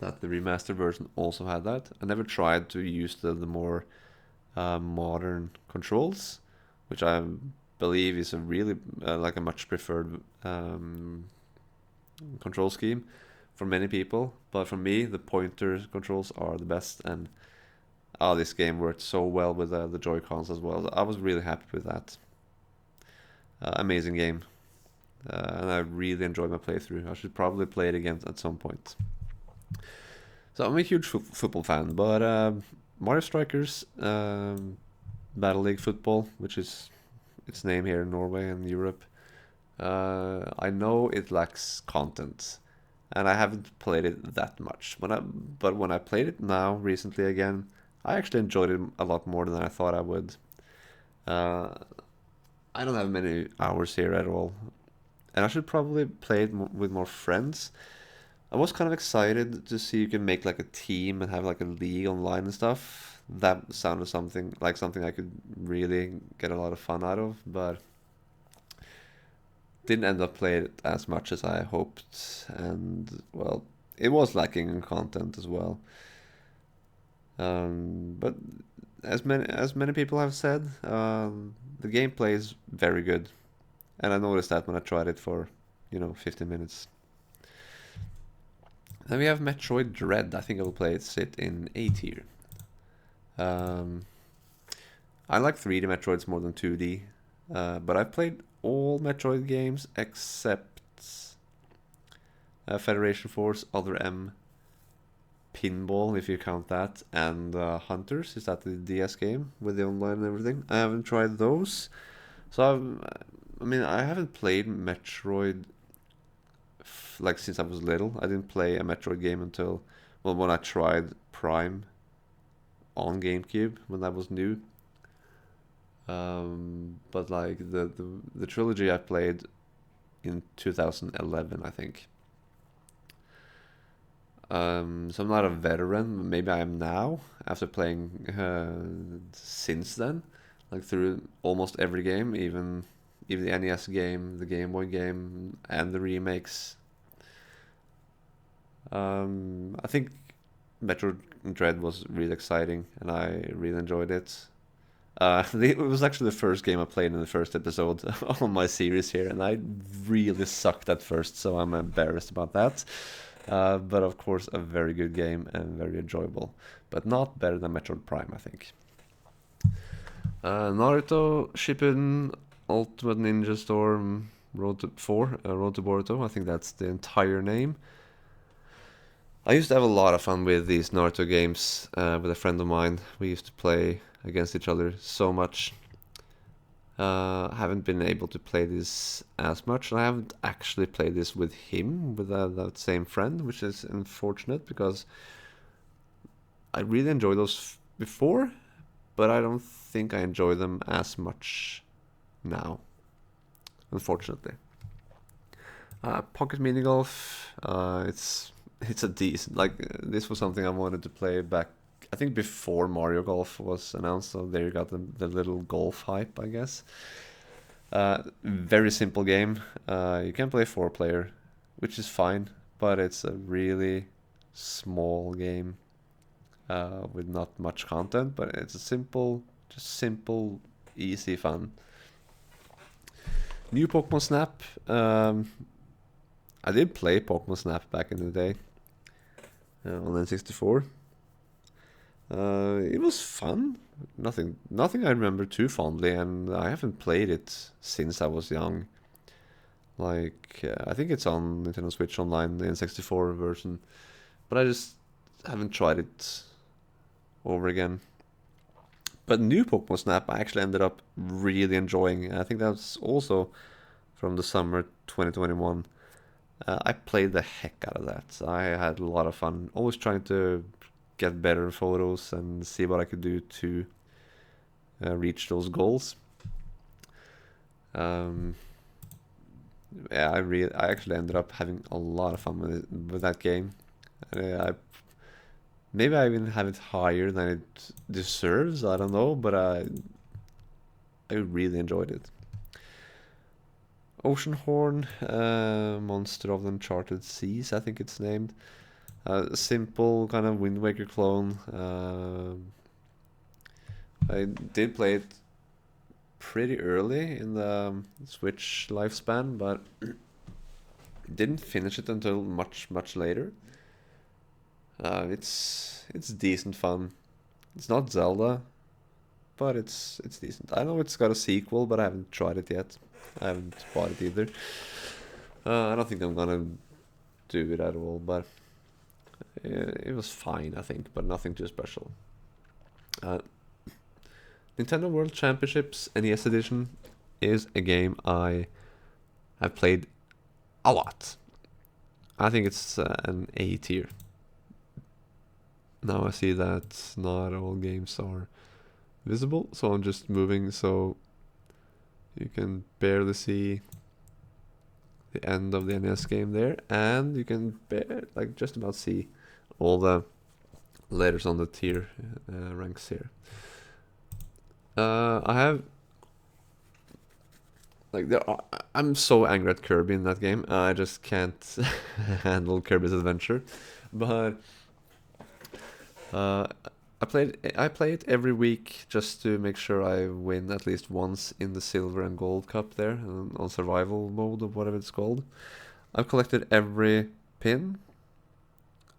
that the remastered version also had that. I never tried to use the more modern controls, which I believe is a really like a much preferred control scheme for many people. But for me, the pointer controls are the best, and this game worked so well with the Joy Cons as well. I was really happy with that. Amazing game, and I really enjoyed my playthrough. I should probably play it again at some point. So I'm a huge football fan, but Mario Strikers, Battle League Football, which is its name here in Norway and Europe, I know it lacks content, and I haven't played it that much. But when I played it now recently again, I actually enjoyed it a lot more than I thought I would. Uh, I don't have many hours here at all, and I should probably play it with more friends. I was kind of excited to see you can make like a team and have like a league online and stuff. That sounded something I could really get a lot of fun out of, but didn't end up playing it as much as I hoped, and well, it was lacking in content as well. But as many people have said, the gameplay is very good, and I noticed that when I tried it for 15 minutes. Then we have Metroid Dread. I think I will play it sit in A tier. Um, I like 3D Metroids more than 2D, but I've played all Metroid games except Federation Force, Other M, Pinball, if you count that, and Hunters. Is that the DS game with the online and everything? I haven't tried those, so I haven't played Metroid like since I was little. I didn't play a Metroid game until when I tried Prime on GameCube when that was new. But like the trilogy I played in 2011, I think. So I'm not a veteran. Maybe I am now after playing since then, like through almost every game, even the NES game, the Game Boy game, and the remakes. I think Metroid Dread was really exciting, and I really enjoyed it. It was actually the first game I played in the first episode on my series here, and I really sucked at first, so I'm embarrassed about that. But of course, a very good game and very enjoyable, but not better than Metroid Prime, I think. Naruto Shippuden Ultimate Ninja Storm Road to 4, Road to Boruto. I think that's the entire name. I used to have a lot of fun with these Naruto games with a friend of mine. We used to play against each other so much. Haven't been able to play this as much, and I haven't actually played this with him, with that same friend, which is unfortunate because I really enjoyed those before, but I don't think I enjoy them as much now, unfortunately. Pocket Mini Golf, it's a decent, like this was something I wanted to play back. I think before Mario Golf was announced, so there you got the little golf hype, I guess. Very simple game. You can play 4 player, which is fine, but it's a really small game with not much content. But it's a just simple, easy fun. New Pokemon Snap. I did play Pokemon Snap back in the day on N64. It was fun. Nothing I remember too fondly, and I haven't played it since I was young. Like I think it's on Nintendo Switch Online, the N64 version, but I just haven't tried it over again. But new Pokemon Snap, I actually ended up really enjoying. I think that's also from the summer 2021. I played the heck out of that. I had a lot of fun. Always trying to get better photos and see what I could do to reach those goals. Um, yeah, I actually ended up having a lot of fun with that game. I maybe I even have it higher than it deserves. I don't know, but I really enjoyed it. Oceanhorn, Monster of the Uncharted Seas, I think it's named. Simple kind of Wind Waker clone. I did play it pretty early in the Switch lifespan, but didn't finish it until much later. It's decent fun. It's not Zelda, but it's decent. I know it's got a sequel, but I haven't tried it yet. I haven't bought it either. I don't think I'm gonna do it at all, but it was fine, I think, but nothing too special. Uh, Nintendo World Championships NES Edition is a game I have played a lot. I think it's an A tier. Now I see that not all games are visible, so I'm just moving so you can barely see the end of the NES game there, and you can like just about see all the letters on the tier ranks here. I have like I'm so angry at Kirby in that game. I just can't handle Kirby's Adventure, but uh, I play it every week just to make sure I win at least once in the Silver and Gold Cup there on survival mode or whatever it's called. I've collected every pin.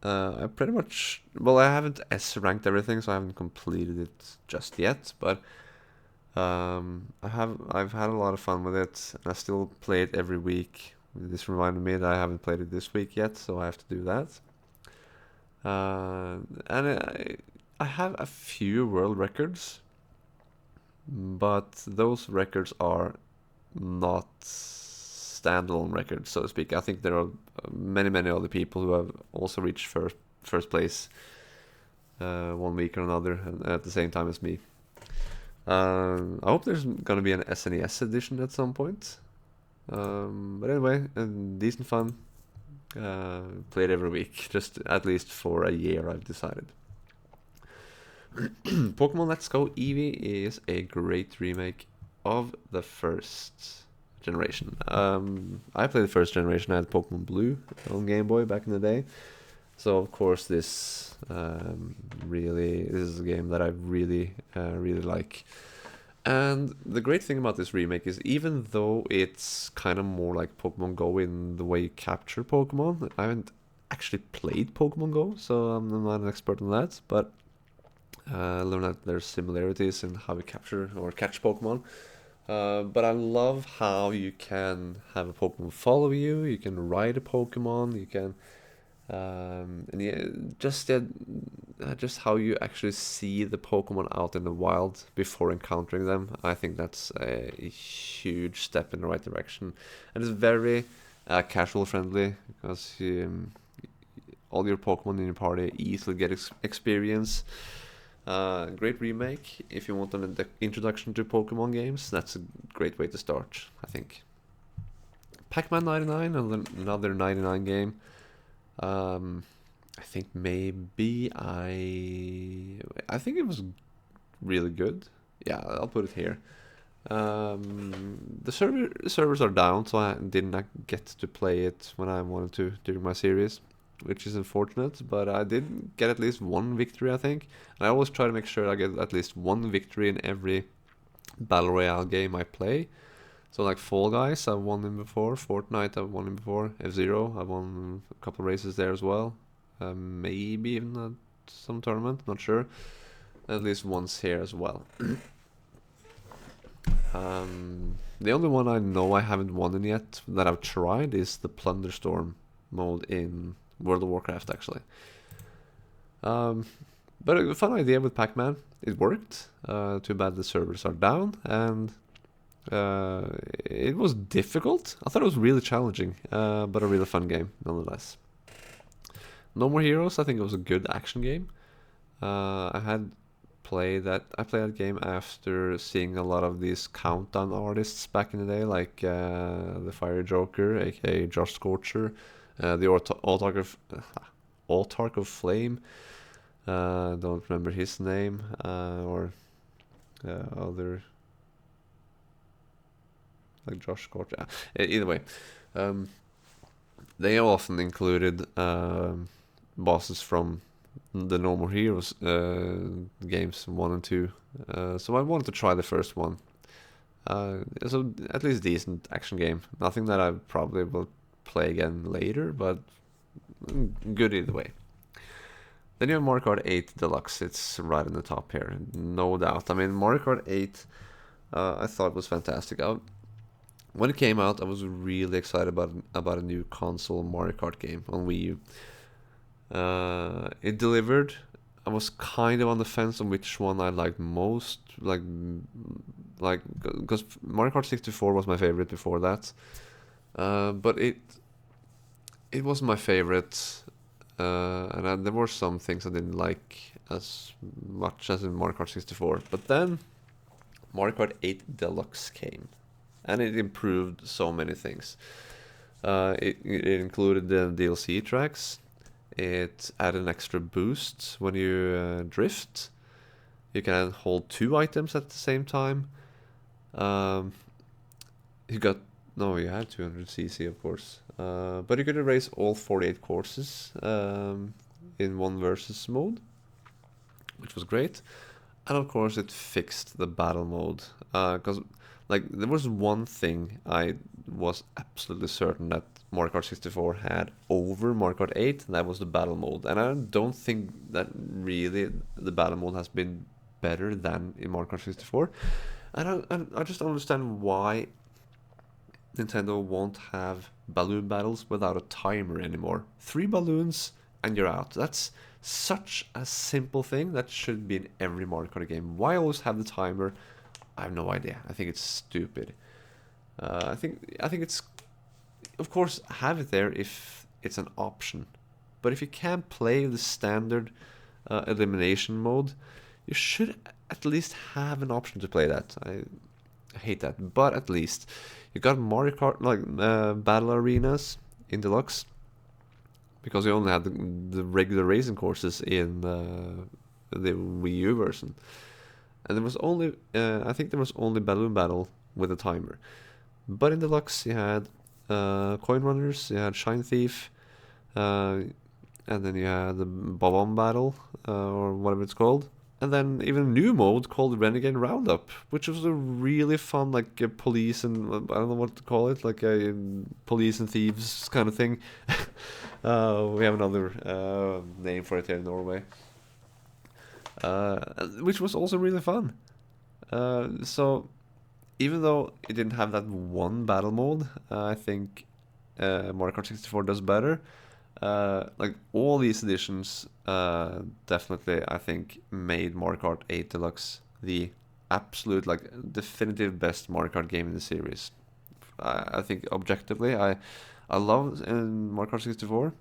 I pretty much, well, I haven't S ranked everything, so I haven't completed it just yet. But I've had a lot of fun with it, and I still play it every week. This reminded me that I haven't played it this week yet, so I have to do that. And I have a few world records, but those records are not standalone records, so to speak. I think there are many other people who have also reached first place one week or another at the same time as me. I hope there's gonna be an SNES edition at some point. But anyway, decent fun. Play it every week, just at least for a year, I've decided. Pokemon Let's Go Eevee is a great remake of the first generation. I played the first generation. I had Pokemon Blue on Game Boy back in the day, so of course this is a game that I really like. And the great thing about this remake is, even though it's kind of more like Pokemon Go in the way you capture Pokemon, I haven't actually played Pokemon Go, so I'm not an expert on that, but I learned that there's similarities in how you capture or catch Pokemon. But I love how you can have a Pokemon follow you, you can ride a Pokemon, you can and yeah, just how you actually see the Pokemon out in the wild before encountering them. I think that's a huge step in the right direction, and it's very casual friendly because all your Pokemon in your party easily get experience. Great remake if you want an introduction to Pokemon games. That's a great way to start, I think. Pac-Man 99, another 99 game. I think maybe I think it was really good. Yeah, I'll put it here. The servers are down, so I didn't get to play it when I wanted to during my series, which is unfortunate. But I did get at least one victory, I think. And I always try to make sure I get at least one victory in every battle royale game I play. So like Fall Guys, I've won him before. Fortnite, I've won him before. F-Zero, I've won a couple of races there as well. Maybe even some tournament, not sure. At least once here as well. The only one I know I haven't won in yet that I've tried is the Plunderstorm mode in World of Warcraft, actually. But a fun idea with Pac-Man. It worked. Too bad the servers are down, and it was difficult. I thought it was really challenging, but a really fun game nonetheless. No More Heroes, I think it was a good action game. I played that game after seeing a lot of these countdown artists back in the day, like the Fire Joker, aka Josh Scorcher, the Autarch of Flame. Don't remember his name, or other, like Josh Scorcher. Either way, they often included bosses from the No More Heroes games 1 and 2. So I wanted to try the first one. So at least decent action game. Nothing that I probably will play again later, but good either way. Then you have Mario Kart 8 Deluxe. It's right in the top here, no doubt. I mean, Mario Kart 8, I thought was fantastic. When it came out, I was really excited about a new console Mario Kart game on Wii U. It delivered. I was kind of on the fence on which one I liked most, like because Mario Kart 64 was my favorite before that, but it was my favorite and there were some things I didn't like as much as in Mario Kart 64. But then Mario Kart 8 Deluxe came, and it improved so many things. It included the DLC tracks. It added an extra boost when you drift. You can hold 2 items at the same time. Um, you got no, you had 200cc, of course, but you could erase all 48 courses in one versus mode, which was great. And of course, it fixed the battle mode, because like there was one thing I was absolutely certain that Mario Kart 64 had over Mario Kart 8, and that was the battle mode. And I don't think that really the battle mode has been better than in Mario Kart 64. I just don't understand why Nintendo won't have balloon battles without a timer anymore. 3 balloons and you're out. That's such a simple thing that should be in every Mario Kart game. Why always have the timer? I have no idea. I think it's stupid. I think it's, of course, have it there if it's an option. But if you can't play the standard elimination mode, you should at least have an option to play that. I hate that, but at least you got Mario Kart like battle arenas in Deluxe, because you only had the regular racing courses in the Wii U version, and there was only I think there was only Balloon Battle with a timer, but in Deluxe you had Coin Runners, you had Shine Thief, and then you had the Bob-omb Battle or whatever it's called. And then even a new mode called Renegade Roundup, which was a really fun, like, police and, I don't know what to call it, like a police and thieves kind of thing. We have another name for it here in Norway. Which was also really fun. So, even though it didn't have that one battle mode, I think Mario Kart 64 does better. Like all these editions, definitely I think made Mario Kart 8 Deluxe the absolute, like, definitive best Mario Kart game in the series. I think objectively, I love Mario Kart 64.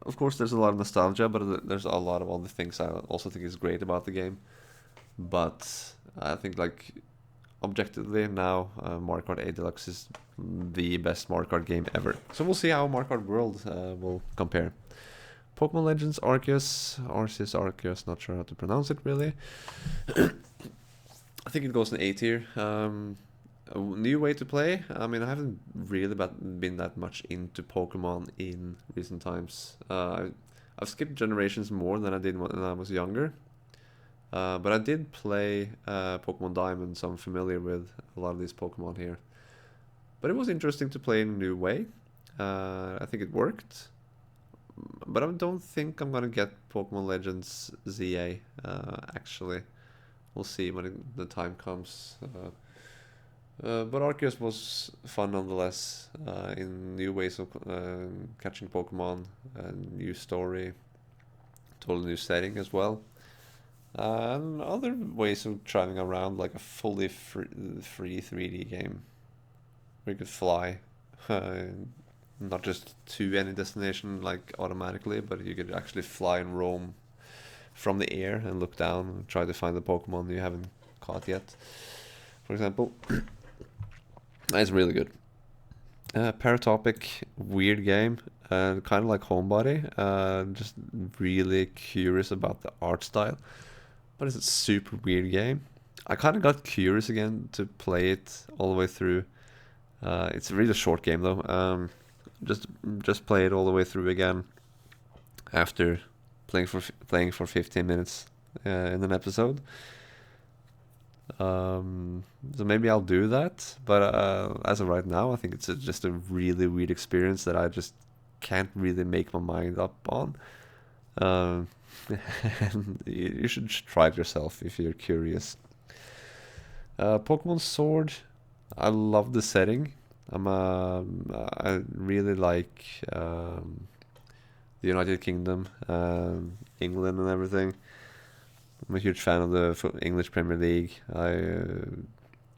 Of course, there's a lot of nostalgia, but there's a lot of other things I also think is great about the game. But I think, like, objectively now, Mario Kart 8 Deluxe is the best Mario Kart game ever. So we'll see how Mario Kart World will compare. Pokemon Legends Arceus, not sure how to pronounce it really. I think it goes in A tier. A new way to play. I mean, I haven't really been that much into Pokemon in recent times. I've skipped generations more than I did when I was younger. But I did play Pokemon Diamond, so I'm familiar with a lot of these Pokemon here. But it was interesting to play in a new way. I think it worked. But I don't think I'm gonna get Pokemon Legends ZA, actually. We'll see when the time comes. But Arceus was fun nonetheless, in new ways of catching Pokemon, a new story, totally new setting as well. And other ways of traveling around, like a fully free 3D game where you could fly, not just to any destination like automatically, but you could actually fly and roam from the air and look down and try to find the Pokemon you haven't caught yet, for example. It's really good. Paratopic, weird game, kind of like Homebody. Just really curious about the art style. But it's a super weird game. I kind of got curious again to play it all the way through. It's a really short game though. Just play it all the way through again after playing for 15 minutes in an episode. So maybe I'll do that. But as of right now, I think it's just a really weird experience that I just can't really make my mind up on. And you should try it yourself if you're curious. Pokemon Sword, I love the setting. I really like the United Kingdom, England, and everything. I'm a huge fan of the English Premier League.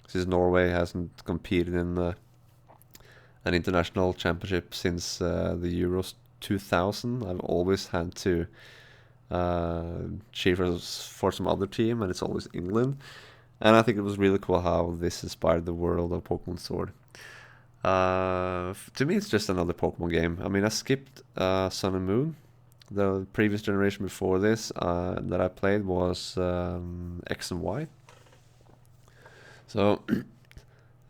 Since Norway hasn't competed in an international championship since the Euros 2000, I've always had to cheer for some other team, and it's always England. And I think it was really cool how this inspired the world of Pokemon Sword. To me, it's just another Pokemon game. I mean, I skipped Sun and Moon. The previous generation before this that I played was X and Y. So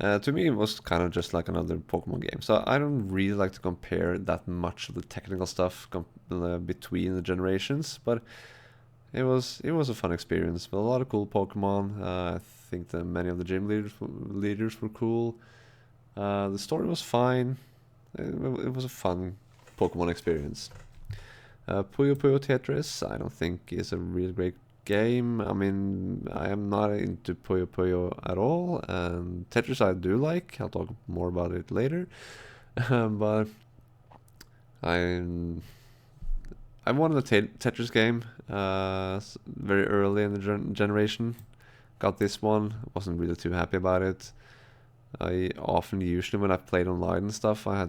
to me, it was kind of just like another Pokemon game. So I don't really like to compare that much of the technical stuff between the generations, but it was a fun experience with a lot of cool Pokemon. I think that many of the gym leaders were cool. The story was fine. It was a fun Pokemon experience. Puyo Puyo Tetris, I don't think is a real great game. I mean, I am not into Puyo Puyo at all, and Tetris I do like. I'll talk more about it later. But I I wanted a Tetris game very early in the generation. Got this one, wasn't really too happy about it. Usually when I played online and stuff, I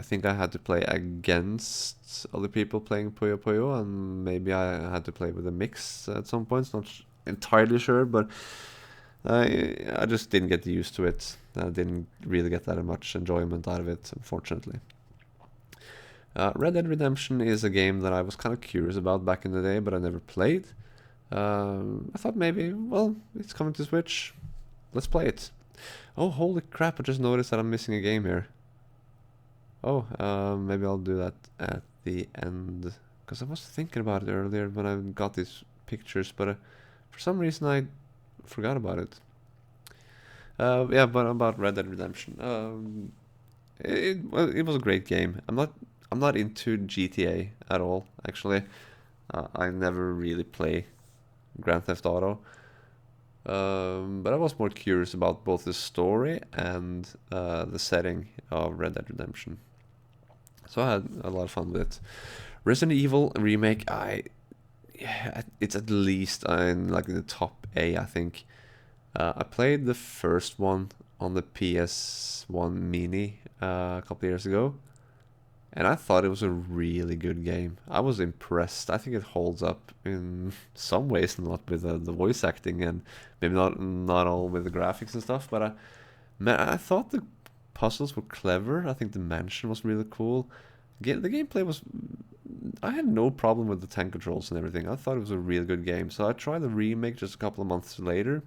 think I had to play against other people playing Puyo Puyo, and maybe I had to play with a mix at some points. Not entirely sure, but I just didn't get used to it. I didn't really get that much enjoyment out of it, unfortunately. Red Dead Redemption is a game that I was kind of curious about back in the day, but I never played. I thought maybe, well, it's coming to Switch. Let's play it. Oh, holy crap, I just noticed that I'm missing a game here. Oh, maybe I'll do that at the end. Because I was thinking about it earlier when I got these pictures, but for some reason I forgot about it. Yeah, but about Red Dead Redemption. It was a great game. I'm not into GTA at all, actually. I never really play Grand Theft Auto. But I was more curious about both the story and the setting of Red Dead Redemption. So I had a lot of fun with it. Resident Evil remake, yeah, it's at least in like the top A, I think. I played the first one on the PS1 Mini a couple of years ago, and I thought it was a really good game. I was impressed. I think it holds up in some ways, not with the voice acting and maybe not all with the graphics and stuff. But man, I thought the puzzles were clever. I think the mansion was really cool. The gameplay was. I had no problem with the tank controls and everything. I thought it was a really good game. So I tried the remake just a couple of months later,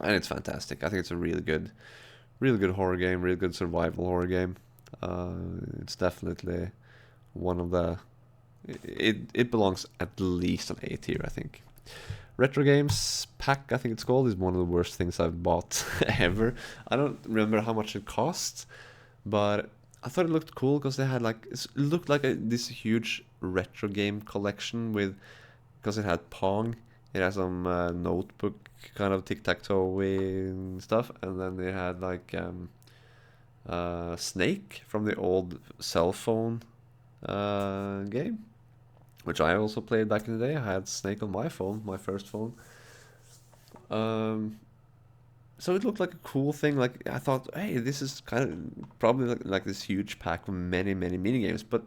and it's fantastic. I think it's a really good horror game, really good survival horror game. It's definitely one of the. It belongs at least on A tier, I think. Retro Games Pack, I think it's called, is one of the worst things I've bought ever. I don't remember how much it cost, but I thought it looked cool because they had like it looked like this huge retro game collection with because it had Pong, it had some notebook kind of tic tac toe stuff, and then they had like Snake from the old cell phone game, which I also played back in the day. I had Snake on my phone, my first phone. Um, so it looked like a cool thing. Like I thought, hey, this is kind of probably like this huge pack of many mini games. But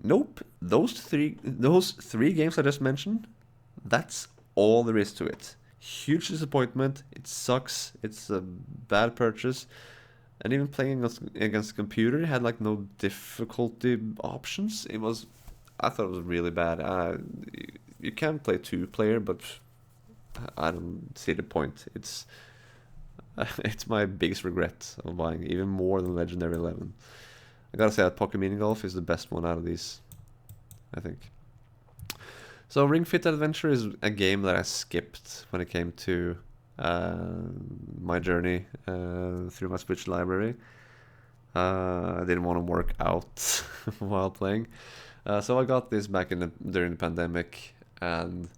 nope, those three games I just mentioned, that's all there is to it. Huge disappointment. It sucks. It's a bad purchase. And even playing against the computer, it had like no difficulty options. I thought it was really bad. You can play two player, but I don't see the point. It's my biggest regret of buying, even more than Legendary 11. I gotta say that Pocket Mini Golf is the best one out of these, I think. So Ring Fit Adventure is a game that I skipped when it came to my journey through my Switch library. I didn't want to work out while playing, so I got this back during the pandemic, and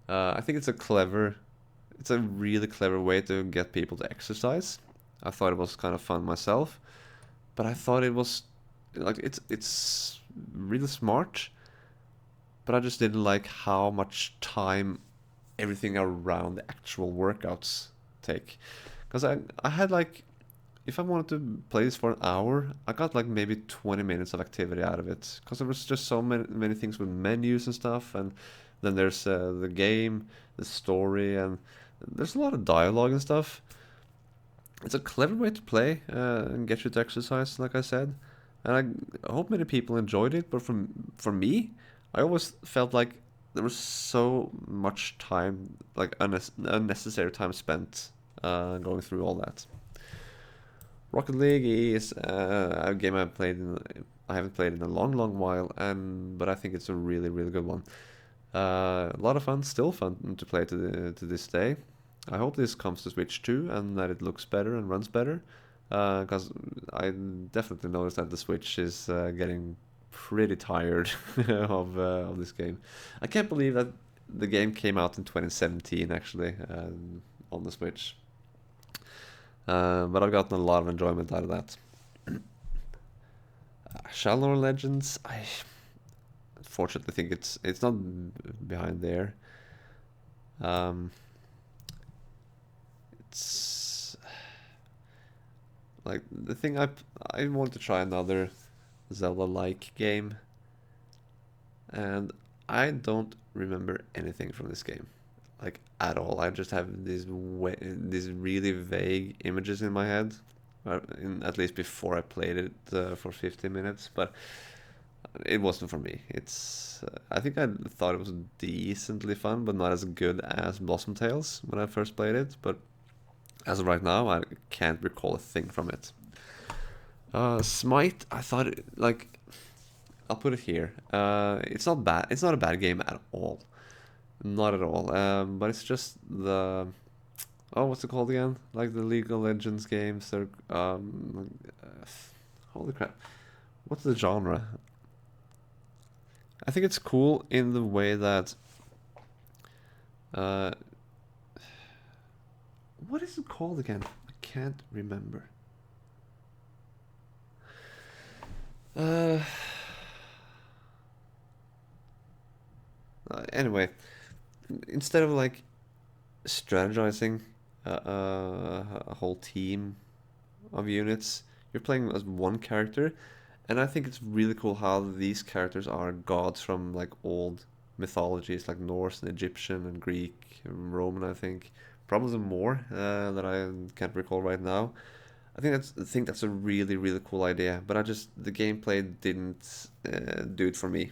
I think it's a really clever way to get people to exercise. I thought it was kind of fun myself, but I thought it was like it's really smart, but I just didn't like how much time everything around the actual workouts take. Because I had like if I wanted to play this for an hour, I got like maybe 20 minutes of activity out of it, because there was just so many things with menus and stuff, and then there's the game, the story, and there's a lot of dialogue and stuff. It's a clever way to play and get you to exercise, like I said, and I hope many people enjoyed it. But for me, I always felt like there was so much time, like unnecessary time spent going through all that. Rocket League is a game I haven't played in a long while, and but I think it's a really good one. A lot of fun, still fun to play to this day. I hope this comes to Switch too, and that it looks better and runs better. Because I definitely noticed that the Switch is getting pretty tired of this game. I can't believe that the game came out in 2017 actually on the Switch. But I've gotten a lot of enjoyment out of that. Shallow Legends, I unfortunately think it's not behind there. Um, it's like the thing I want to try another Zelda-like game, and I don't remember anything from this game, like at all. I just have these really vague images in my head, at least before I played it for 15 minutes. But it wasn't for me. It's I think I thought it was decently fun, but not as good as Blossom Tales when I first played it. But as of right now, I can't recall a thing from it. Smite, I thought like I'll put it here. It's not bad. It's not a bad game at all. Not at all. But it's just the what's it called again? Like the League of Legends games. They're holy crap. What's the genre? I think it's cool in the way that uh, what is it called again? I can't remember. Uh, anyway, instead of like strategizing a whole team of units, you're playing as one character, and I think it's really cool how these characters are gods from like old mythologies, like Norse and Egyptian and Greek and Roman. I think probably some more that I can't recall right now. I think that's a really cool idea, but I just the gameplay didn't do it for me.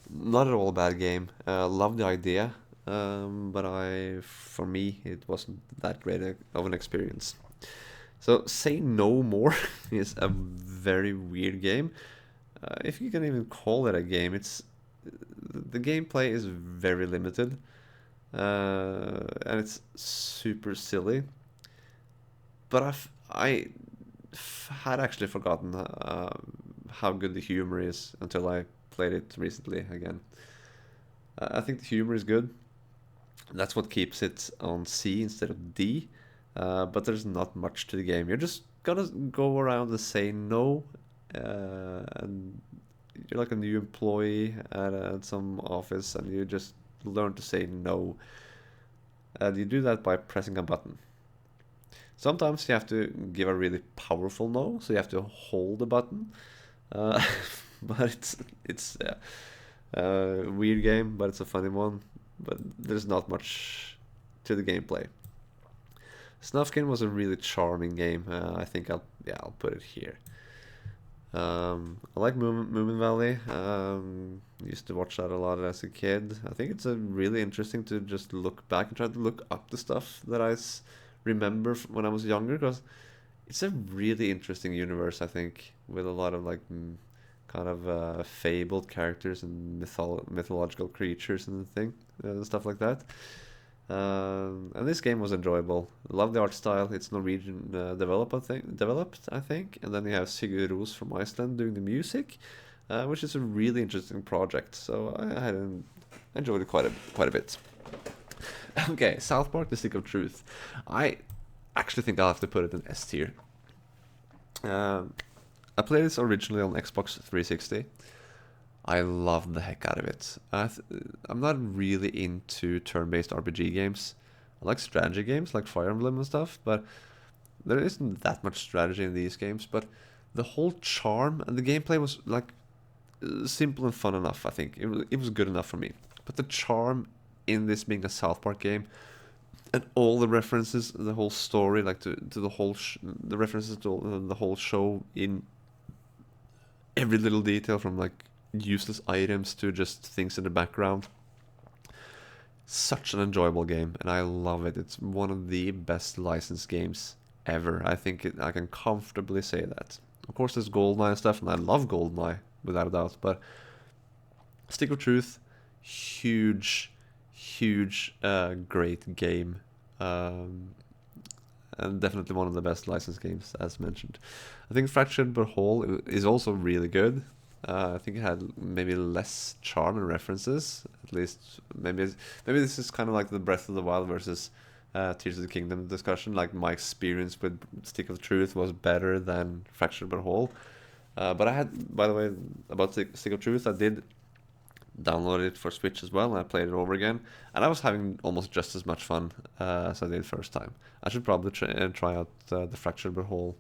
Not at all a bad game. Love the idea, but for me, it wasn't that great of an experience. So Say No More is a very weird game. If you can even call it a game, it's the gameplay is very limited, and it's super silly. But had actually forgotten how good the humor is until I played it recently again. I think the humor is good. That's what keeps it on C instead of D. But there's not much to the game. You're just gonna go around and say no, and you're like a new employee at some office, and you just learn to say no. And you do that by pressing a button. Sometimes you have to give a really powerful no, so you have to hold the button. Uh, but it's a weird game, but it's a funny one. But there's not much to the gameplay. Snufkin was a really charming game. I think I'll put it here. I like Moomin Valley. Used to watch that a lot as a kid. I think it's a really interesting to just look back and try to look up the stuff that remember when I was younger, because it's a really interesting universe. I think with a lot of like kind of fabled characters and mythological creatures and stuff like that. And this game was enjoyable. Love the art style. It's Norwegian developed, I think. And then you have Sigurd Ros from Iceland doing the music, which is a really interesting project. So I enjoyed it quite a bit. Okay, South Park: The Stick of Truth. I actually think I'll have to put it in S tier. I played this originally on Xbox 360. I loved the heck out of it. I'm not really into turn-based RPG games. I like strategy games like Fire Emblem and stuff, but there isn't that much strategy in these games, but the whole charm and the gameplay was like simple and fun enough. I think it was good enough for me. But the charm in this being a South Park game and all the references, the whole story, like to the whole the references to the whole show in every little detail, from like useless items to just things in the background. Such an enjoyable game, and I love it. It's one of the best licensed games ever. I think I can comfortably say that. Of course, there's GoldenEye stuff, and I love GoldenEye without a doubt. But Stick of Truth, huge, huge, great game, um, and definitely one of the best licensed games, as mentioned. I think Fractured But Whole is also really good. I think it had maybe less charm and references. At least maybe this is kind of like the Breath of the Wild versus Tears of the Kingdom discussion. Like my experience with Stick of Truth was better than Fractured But Whole. But I had, by the way, about Stick of Truth, I did download it for Switch as well, and I played it over again, and I was having almost just as much fun as I did first time. I should probably try out the Fractured But Whole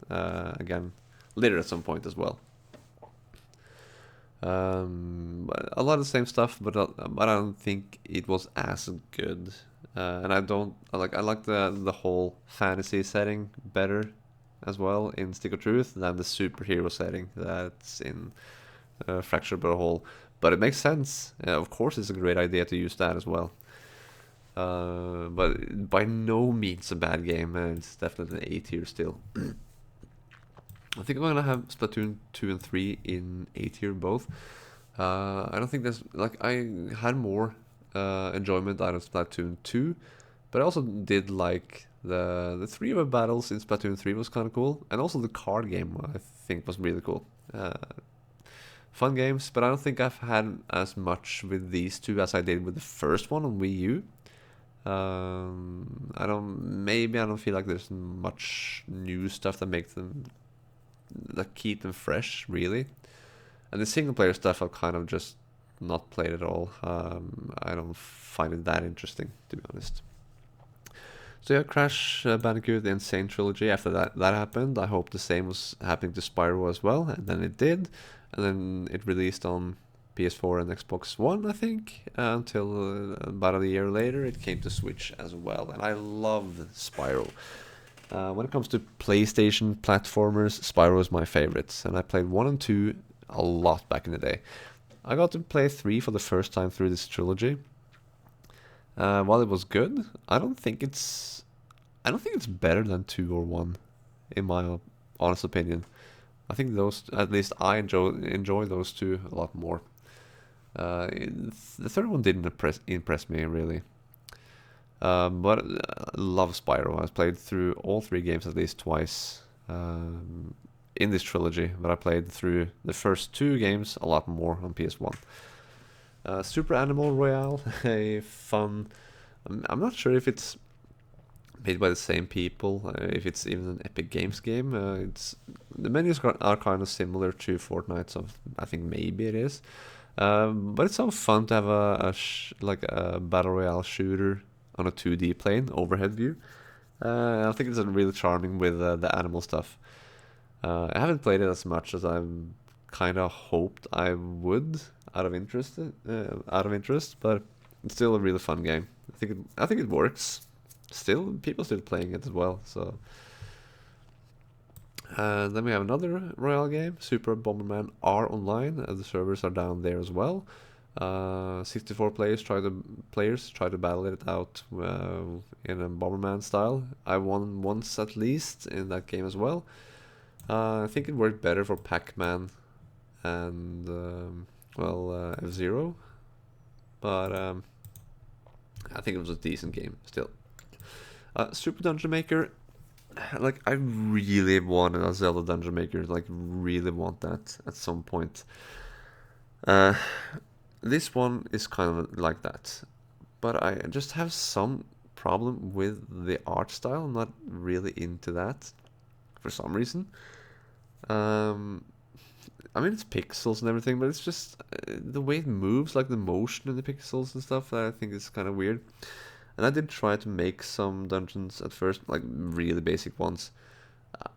again later at some point as well. But a lot of the same stuff, but I don't think it was as good. And I like the whole fantasy setting better as well in Stick of Truth than the superhero setting that's in Fractured But Whole. But it makes sense. Of course, it's a great idea to use that as well. But by no means a bad game, and it's definitely an A tier still. I think I'm gonna have Splatoon 2 and 3 in A tier both. I don't think there's like I had more enjoyment out of Splatoon 2, but I also did like the three-way battles in Splatoon 3 was kind of cool, and also the card game I think was really cool. Fun games, but I don't think I've had as much with these two as I did with the first one on Wii U. I don't feel like there's much new stuff that keep them fresh, really. And the single player stuff I've kind of just not played at all. I don't find it that interesting, to be honest. So yeah, Crash Bandicoot, the Insane Trilogy. After that happened, I hope the same was happening to Spyro as well, and then it did. And then it released on PS4 and Xbox One, I think, until about a year later it came to Switch as well. And I love Spyro. When it comes to PlayStation platformers, Spyro is my favorite, and I played 1 and 2 a lot back in the day. I got to play 3 for the first time through this trilogy. While it was good, I don't think it's better than 2 or 1, in my honest opinion. I think those, at least I enjoy those two a lot more. The third one didn't impress me really. But I love Spyro. I've played through all 3 games at least twice in this trilogy, but I played through the first 2 games a lot more on PS1. Super Animal Royale, a fun. I'm not sure if it's made by the same people, if it's even an Epic Games game. The menus are kind of similar to Fortnite, so I think maybe it is. But it's so fun to have like a battle royale shooter on a 2D plane overhead view. I think it's really charming with the animal stuff. I haven't played it as much as I kind of hoped I would out of interest, but it's still a really fun game. I think it works. People still playing it as well. So then we have another Royale game, Super Bomberman R Online. The servers are down there as well. 64 players try to battle it out in a Bomberman style. I won once at least in that game as well. I think it worked better for Pac-Man and F-Zero, but I think it was a decent game still. Super Dungeon Maker, like I really wanted a Zelda Dungeon Maker, like really want that at some point. This one is kind of like that, but I just have some problem with the art style. I'm not really into that for some reason. I mean, it's pixels and everything, but it's just the way it moves, like the motion in the pixels and stuff, that I think is kind of weird. And I did try to make some dungeons at first, like really basic ones.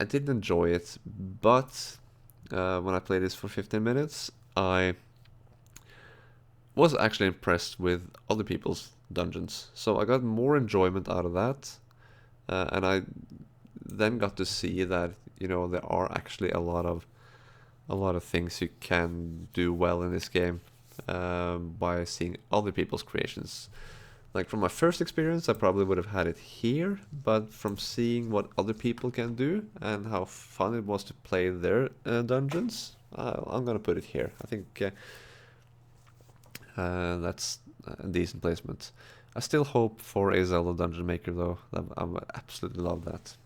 I didn't enjoy it, but when I played this for 15 minutes, I was actually impressed with other people's dungeons. So I got more enjoyment out of that, and I then got to see that there are actually a lot of things you can do well in this game by seeing other people's creations. Like from my first experience, I probably would have had it here, but from seeing what other people can do and how fun it was to play their dungeons, I'm gonna put it here. I think that's a decent placement. I still hope for a Zelda Dungeon Maker though. I absolutely love that.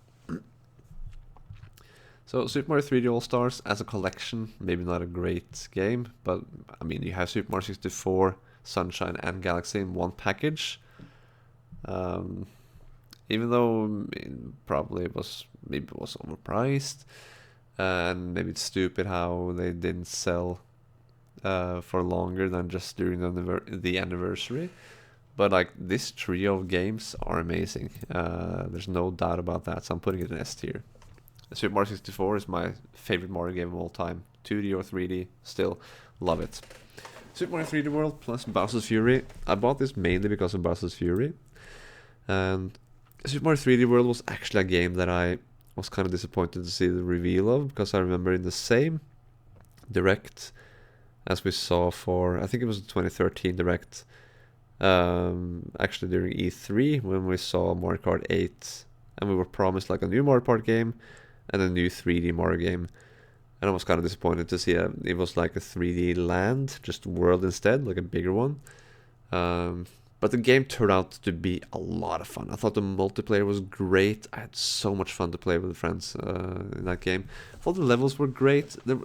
So Super Mario 3D All Stars as a collection, maybe not a great game, but I mean you have Super Mario 64, Sunshine, and Galaxy in one package. Even though probably maybe it was overpriced, and maybe it's stupid how they didn't sell for longer than just during the anniversary. But like this trio of games are amazing. There's no doubt about that. So I'm putting it in S tier. Super Mario 64 is my favorite Mario game of all time. 2D or 3D, still love it. Super Mario 3D World plus Bowser's Fury. I bought this mainly because of Bowser's Fury. And Super Mario 3D World was actually a game that I was kind of disappointed to see the reveal of, because I remember in the same Direct as we saw for, I think it was the 2013 Direct, actually during E3 when we saw Mario Kart 8, and we were promised like a new Mario Kart game and a new 3D Mario game. And I was kind of disappointed to see that it was like a 3D land, just world instead, like a bigger one. But the game turned out to be a lot of fun. I thought the multiplayer was great. I had so much fun to play with friends in that game. I thought the levels were great. There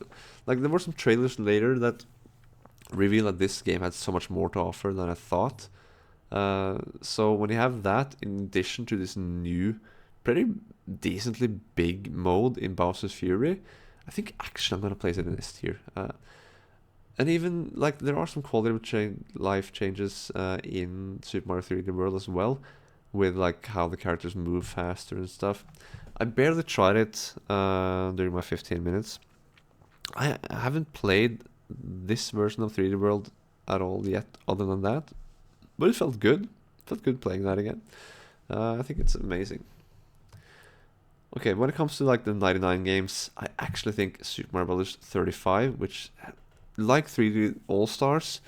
were some trailers later that revealed that this game had so much more to offer than I thought. So when you have that in addition to this new, pretty decently big mode in Bowser's Fury, I think actually I'm gonna place it in this tier. And even like there are some quality of life changes in Super Mario 3D World as well, with like how the characters move faster and stuff. I barely tried it during my 15 minutes. I haven't played this version of 3D World at all yet, other than that, but it felt good. It felt good playing that again. I think it's amazing. Okay, when it comes to like the 99 games, I actually think Super Mario Bros. 35, which like 3D All Stars,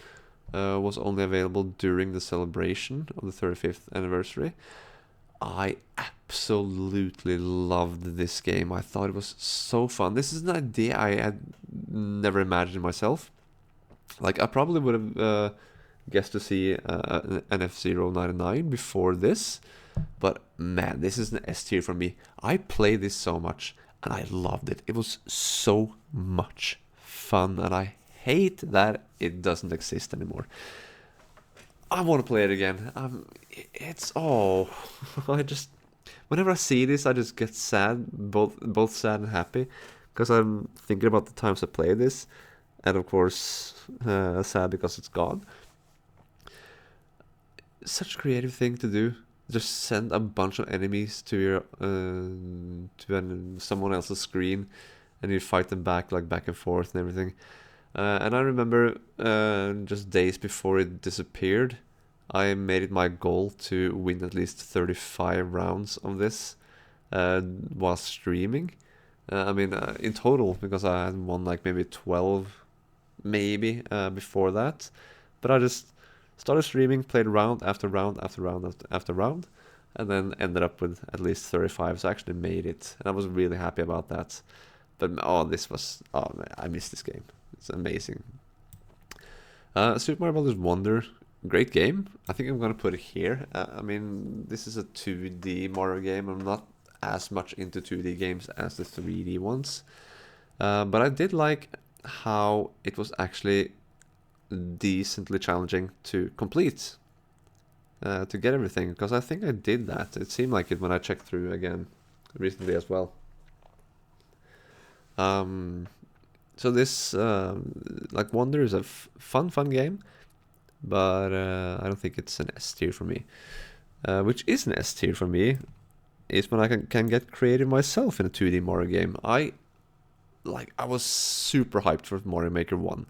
was only available during the celebration of the 35th anniversary. I absolutely loved this game. I thought it was so fun. This is an idea I had never imagined myself. Like I probably would have guessed to see an F-Zero 99 before this, but man, this is an S tier for me. I played this so much and I loved it. It was so much fun, and I hate that it doesn't exist anymore. I want to play it again. It's I just whenever I see this, I just get sad, both sad and happy, because I'm thinking about the times I played this, and of course sad because it's gone. Such a creative thing to do. Just send a bunch of enemies to your someone else's screen, and you fight them back, like back and forth and everything. And I remember just days before it disappeared, I made it my goal to win at least 35 rounds of this while streaming. I mean, in total, because I had won like maybe 12, maybe before that. But I just started streaming, played round after round after round after round, and then ended up with at least 35. So I actually made it, and I was really happy about that. But man, I miss this game. It's amazing. Super Mario Bros. Wonder, great game. I think I'm gonna put it here. I mean, this is a 2D Mario game. I'm not as much into 2D games as the 3D ones, but I did like how it was actually decently challenging to complete, to get everything, because I think I did that. It seemed like it when I checked through again recently as well. So this like Wonder is a fun game, but I don't think it's an S tier for me. which is an S tier for me, is when I can get creative myself in a 2D Mario game. I was super hyped for Mario Maker 1,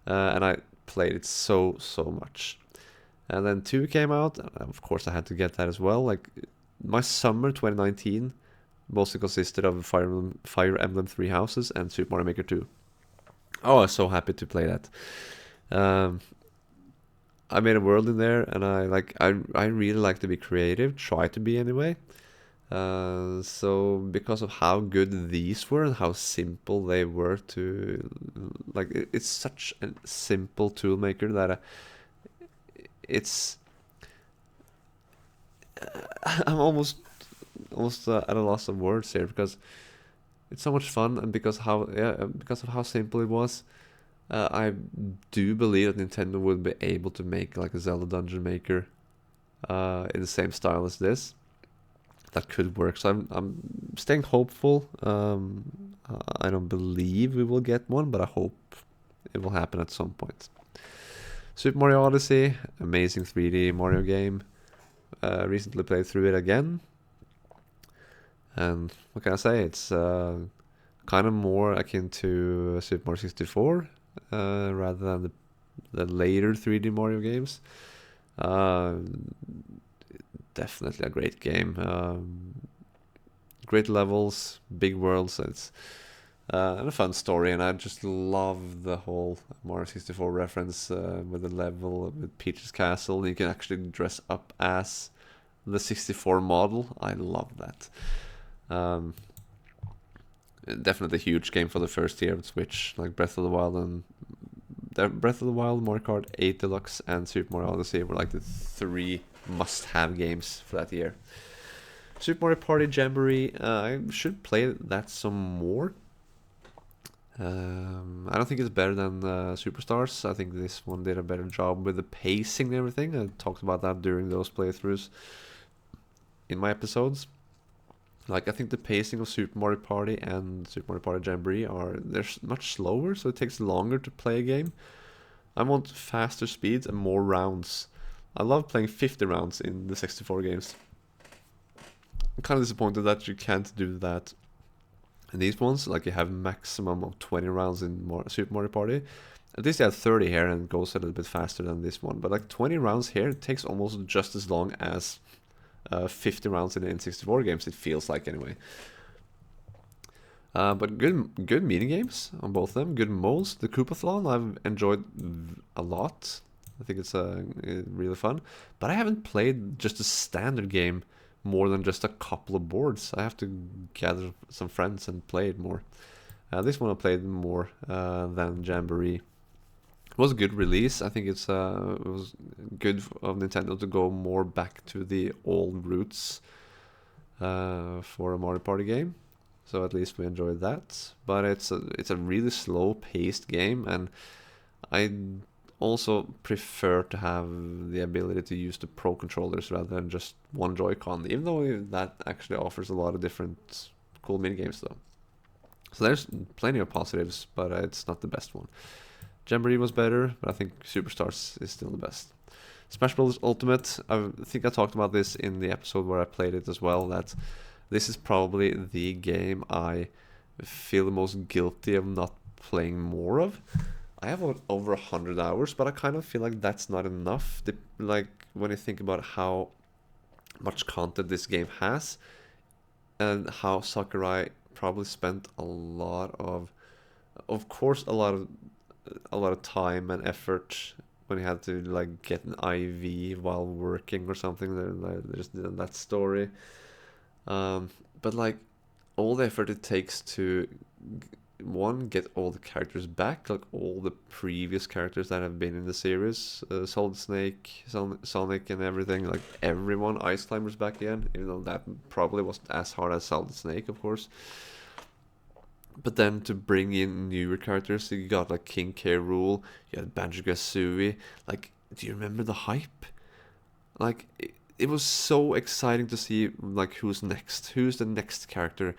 and I played it so much. And then 2 came out, and of course I had to get that as well. Like, my summer 2019 mostly consisted of Fire Emblem Three Houses and Super Mario Maker 2. Oh, I was so happy to play that. Um, I made a world in there, and I really like to be creative, try to be anyway. So because of how good these were and how simple they were to, like, it's such a simple tool maker that it's I'm almost at a loss of words here, because it's so much fun, and because of how simple it was. I do believe that Nintendo will be able to make like a Zelda Dungeon Maker in the same style as this. That could work. So I'm staying hopeful. I don't believe we will get one, but I hope it will happen at some point. Super Mario Odyssey, amazing 3D Mario game. Recently played through it again, and what can I say? It's kind of more akin to Super Mario 64 rather than the later 3D Mario games. Uh, Definitely a great game. Great levels, big worlds. It's and a fun story, and I just love the whole Mario 64 reference with the level with Peach's castle. You can actually dress up as the 64 model. I love that. Um, Definitely a huge game for the first year of Switch, like Breath of the Wild and Breath of the Wild, Mario Kart 8 Deluxe, and Super Mario Odyssey were like the 3 must-have games for that year. Super Mario Party Jamboree, I should play that some more. I don't think it's better than Superstars. I think this one did a better job with the pacing and everything. I talked about that during those playthroughs in my episodes. Like, I think the pacing of Super Mario Party and Super Mario Party Jamboree they're much slower, so it takes longer to play a game. I want faster speeds and more rounds. I love playing 50 rounds in the 64 games. I'm kind of disappointed that you can't do that in these ones. Like, you have maximum of 20 rounds in Super Mario Party. At least you have 30 here and it goes a little bit faster than this one. But like 20 rounds here, it takes almost just as long as 50 rounds in the N64 games, it feels like anyway. But good mini games on both of them. Good modes. The Koopathon I've enjoyed a lot. I think it's really fun. But I haven't played just a standard game more than just a couple of boards. I have to gather some friends and play it more. This one I played more than Jamboree. It was a good release. I think it was good of Nintendo to go more back to the old roots for a Mario Party game. So at least we enjoyed that. But it's a really slow-paced game, and I also prefer to have the ability to use the Pro controllers rather than just one Joy-Con, even though that actually offers a lot of different cool minigames though. So there's plenty of positives, but it's not the best one. Jamboree was better, but I think Superstars is still the best. Smash Bros. Ultimate, I think I talked about this in the episode where I played it as well, that this is probably the game I feel the most guilty of not playing more of. I have over 100 hours, but I kind of feel like that's not enough. Like, when you think about how much content this game has, and how Sakurai probably spent a lot of course, a lot of time and effort when he had to like get an IV while working or something. There's that story. But like, all the effort it takes to one, get all the characters back, like all the previous characters that have been in the series, Solid Snake, Sonic, and everything, like everyone, Ice Climber's back again, even though that probably wasn't as hard as Solid Snake, of course. But then to bring in newer characters, you got like King K. Rool, you had Banjo-Kazooie. Like, do you remember the hype? Like, it was so exciting to see like who's the next character.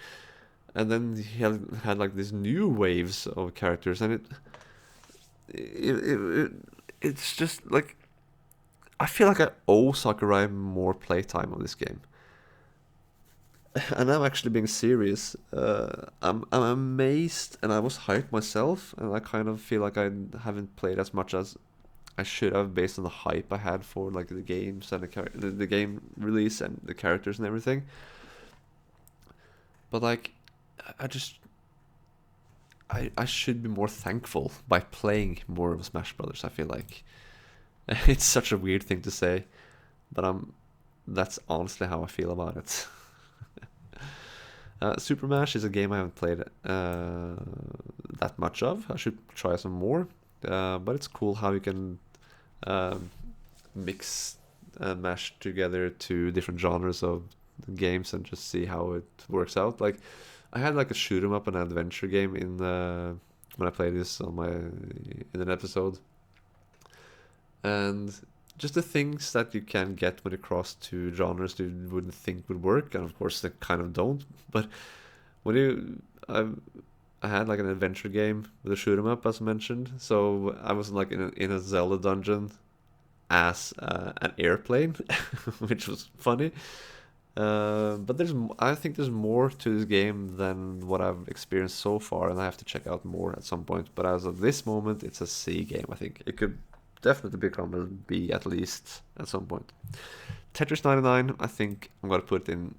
And then he had like these new waves of characters, and it's just like, I feel like I owe Sakurai more playtime on this game. And I'm actually being serious. I'm amazed, and I was hyped myself, and I kind of feel like I haven't played as much as I should have based on the hype I had for like the games and the game release and the characters and everything. But like, I just I should be more thankful by playing more of Smash Brothers. I feel like it's such a weird thing to say, but that's honestly how I feel about it. Super Smash is a game I haven't played that much of. I should try some more. But it's cool how you can um, mix and mash together two different genres of games and just see how it works out. Like I had like a shoot 'em up and adventure game in when I played this on my in an episode, and just the things that you can get when you cross two genres that you wouldn't think would work, and of course they kind of don't. But when you, I had like an adventure game with a shoot 'em up, as mentioned. So I was like in a Zelda dungeon as an airplane, which was funny. But I think there's more to this game than what I've experienced so far, and I have to check out more at some point. But as of this moment, it's a C game. I think it could definitely become a B at least at some point. Tetris 99, I think I'm gonna put in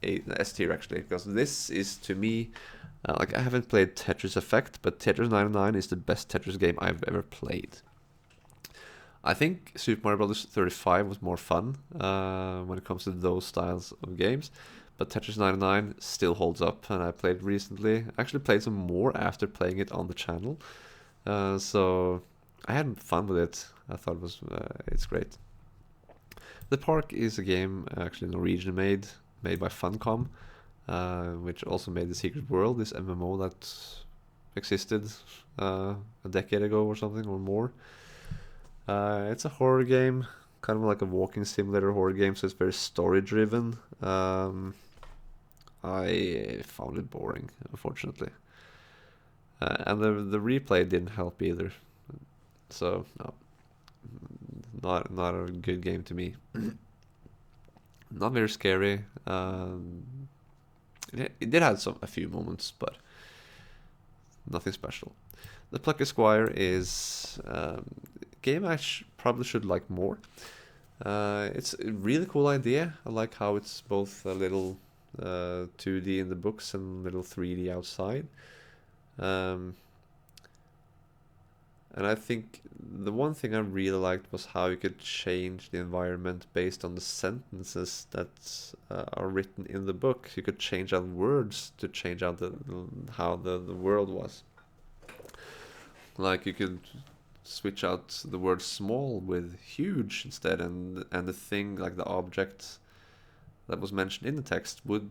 a S tier actually, because this is to me like I haven't played Tetris Effect, but Tetris 99 is the best Tetris game I've ever played. I think Super Mario Bros. 35 was more fun when it comes to those styles of games, but Tetris 99 still holds up, and I played recently. I actually played some more after playing it on the channel, so I had fun with it. I thought it's great. The Park is a game actually Norwegian made by Funcom, which also made The Secret World, this MMO that existed a decade ago or something or more. It's a horror game, kind of like a walking simulator horror game, so it's very story driven. I found it boring, unfortunately, and the replay didn't help either. So no, not a good game to me. Not very scary. It did have a few moments, but nothing special. The Pluck Esquire is a game I probably should like more. It's a really cool idea. I like how it's both a little 2D in the books and a little 3D outside. Um, and I think the one thing I really liked was how you could change the environment based on the sentences that are written in the book. You could change out words to change out how the world was. Like you could switch out the word small with huge instead, and the thing like the object that was mentioned in the text would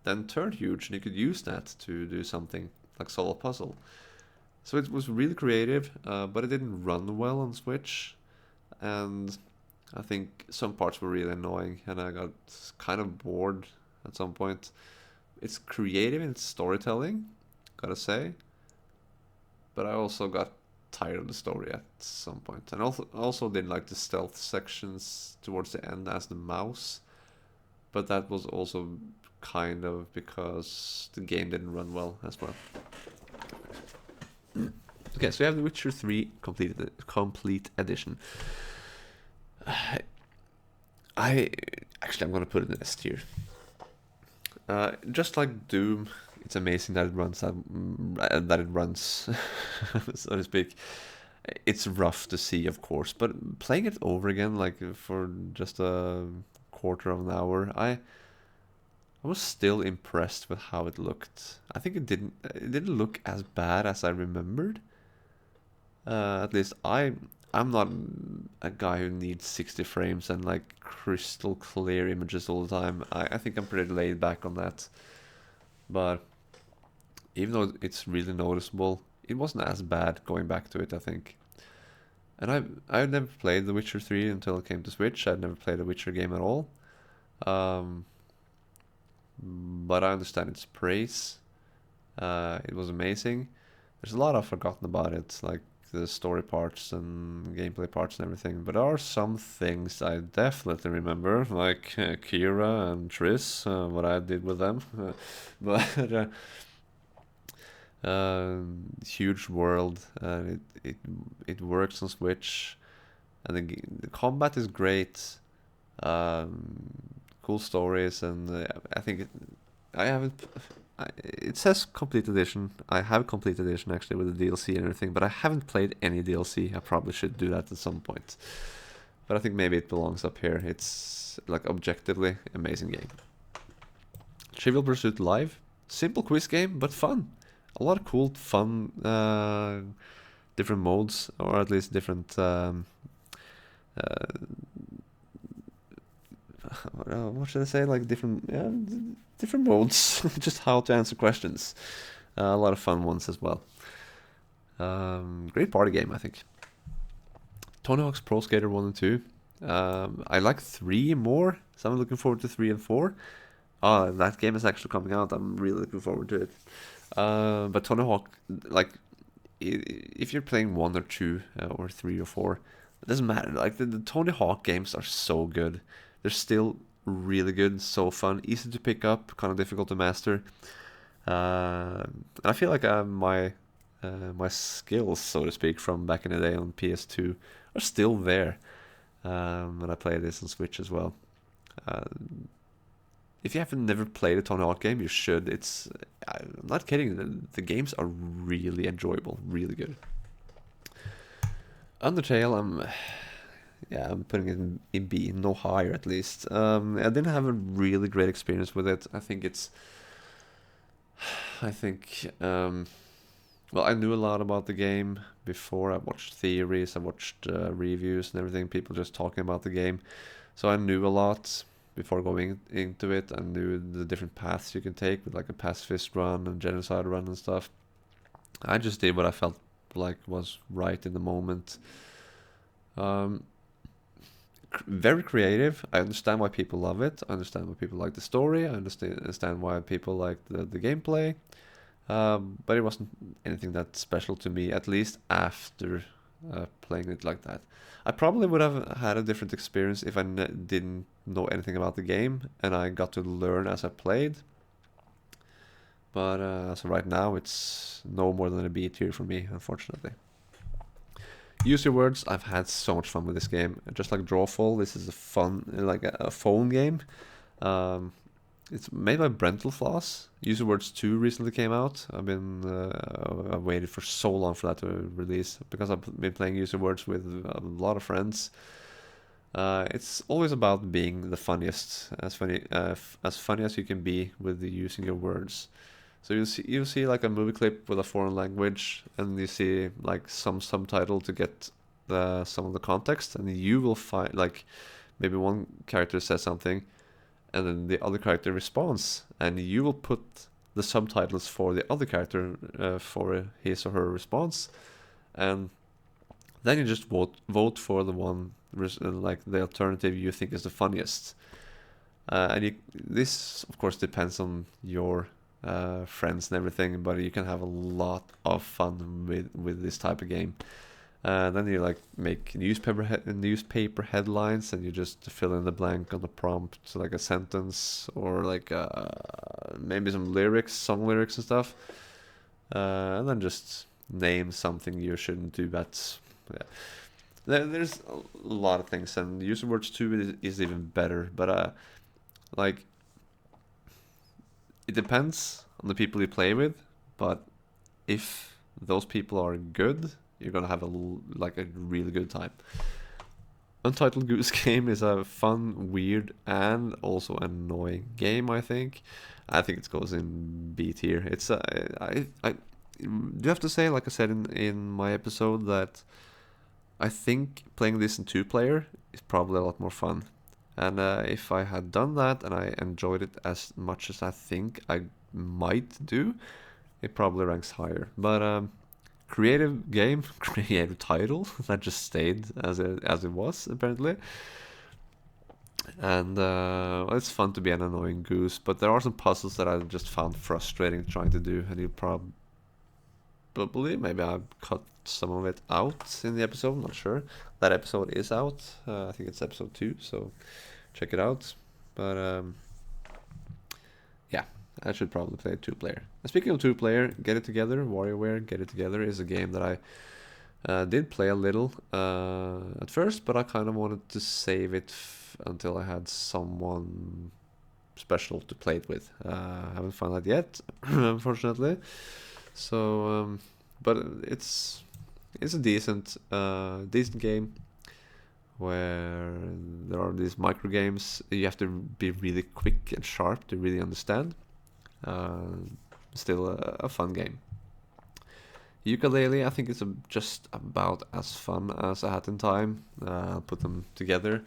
then turn huge, and you could use that to do something like solve a puzzle. So it was really creative, but it didn't run well on Switch, and I think some parts were really annoying, and I got kind of bored at some point. It's creative in its storytelling, gotta say, but I also got tired of the story at some point, and also didn't like the stealth sections towards the end as the mouse, but that was also kind of because the game didn't run well as well. Okay, so we have The Witcher 3 complete edition. I actually I'm gonna put it in S tier. Just like Doom, it's amazing that it runs, so to speak. It's rough to see, of course, but playing it over again, like for just a quarter of an hour, I was still impressed with how it looked. I think it didn't look as bad as I remembered. At least I'm not a guy who needs 60 frames and like crystal clear images all the time. I think I'm pretty laid back on that. But even though it's really noticeable, it wasn't as bad going back to it, I think. And I've never played The Witcher 3 until it came to Switch. I'd never played a Witcher game at all. Um, but I understand its praise. It was amazing. There's a lot I've forgotten about it, like the story parts and gameplay parts and everything. But there are some things I definitely remember, like Kira and Triss, what I did with them. But huge world, and it works on Switch, and the combat is great. Cool stories, and I think I haven't. It says complete edition. I have complete edition actually with the DLC and everything, but I haven't played any DLC. I probably should do that at some point. But I think maybe it belongs up here. It's like objectively amazing game. Trivial Pursuit Live, simple quiz game, but fun. A lot of cool, fun, different modes, or at least different. What should I say? Like different, yeah, different modes. Just how to answer questions. A lot of fun ones as well. Great party game, I think. Tony Hawk's Pro Skater 1 and 2. I like 3 more, so I'm looking forward to 3 and 4. That game is actually coming out. I'm really looking forward to it. But Tony Hawk, like, if you're playing 1 or 2 or 3 or 4, it doesn't matter. Like, the Tony Hawk games are so good. They're still really good, so fun, easy to pick up, kind of difficult to master. I feel like my skills, so to speak, from back in the day on PS2 are still there when I play this on Switch as well. If you haven't never played a Tony Hawk game, you should. I'm not kidding. The games are really enjoyable, really good. Undertale, I'm putting it in B, no higher at least. I didn't have a really great experience with it. I think, well, I knew a lot about the game before. I watched theories, I watched reviews and everything, people just talking about the game. So I knew a lot before going into it. I knew the different paths you can take with like a pacifist run and genocide run and stuff. I just did what I felt like was right in the moment. Very creative. I understand why people love it. I understand why people like the story. I understand why people like the gameplay. But it wasn't anything that special to me, at least after playing it like that. I probably would have had a different experience if I didn't know anything about the game and I got to learn as I played. But so right now, it's no more than a B tier for me, unfortunately. Use Your Words. I've had so much fun with this game. Just like Drawfall, this is a fun, like a phone game. It's made by Brental Floss. Use Your Words 2 recently came out. I've waited for so long for that to release because I've been playing Use Your Words with a lot of friends. It's always about being the funniest, as funny as you can be with using your words. So you'll see like a movie clip with a foreign language, and you see like some subtitle to get some of the context, and you will find like maybe one character says something, and then the other character responds, and you will put the subtitles for the other character for his or her response, and then you just vote for the one like the alternative you think is the funniest. This of course depends on your friends and everything, but you can have a lot of fun with this type of game. Then you like make newspaper headlines, and you just fill in the blank on the prompt, so like a sentence or like maybe some song lyrics and stuff, and then just name something you shouldn't do. But yeah, there's a lot of things, and Use Your Words 2 is even better. But like, it depends on the people you play with, but if those people are good, you're gonna have a really good time. Untitled Goose Game is a fun, weird, and also annoying game. I think it goes in B tier. It's I do have to say, like I said in my episode, that I think playing this in 2-player is probably a lot more fun. And if I had done that and I enjoyed it as much as I think I might do, it probably ranks higher. But creative game, creative title that just stayed as it was apparently. And it's fun to be an annoying goose, but there are some puzzles that I just found frustrating trying to do, and probably. Maybe I cut some of it out in the episode. I'm not sure. That episode is out. I think it's episode 2, so check it out. But yeah, I should probably play 2-player. And speaking of 2-player, Get It Together, WarioWare Get It Together is a game that I did play a little at first, but I kind of wanted to save it until I had someone special to play it with. I haven't found that yet, unfortunately. So, but it's a decent game where there are these micro games. You have to be really quick and sharp to really understand. Still a fun game. Yooka-Laylee, I think it's just about as fun as A Hat in Time. I'll put them together.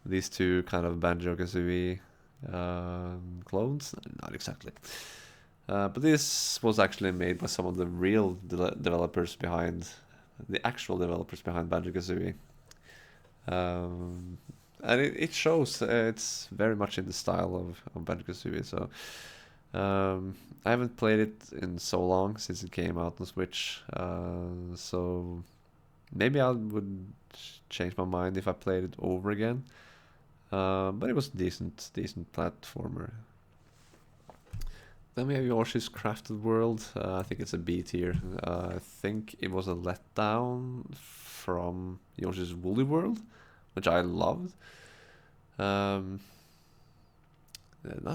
These two kind of Banjo-Kazooie clones, not exactly. But this was actually made by some of the real developers behind, the actual developers behind Banjo-Kazooie. And it shows. It's very much in the style of Banjo-Kazooie. So I haven't played it in so long since it came out on Switch. So maybe I would change my mind if I played it over again. But it was a decent platformer. Then we have Yoshi's Crafted World. I think it's a B tier. I think it was a letdown from Yoshi's Woolly World, which I loved. Not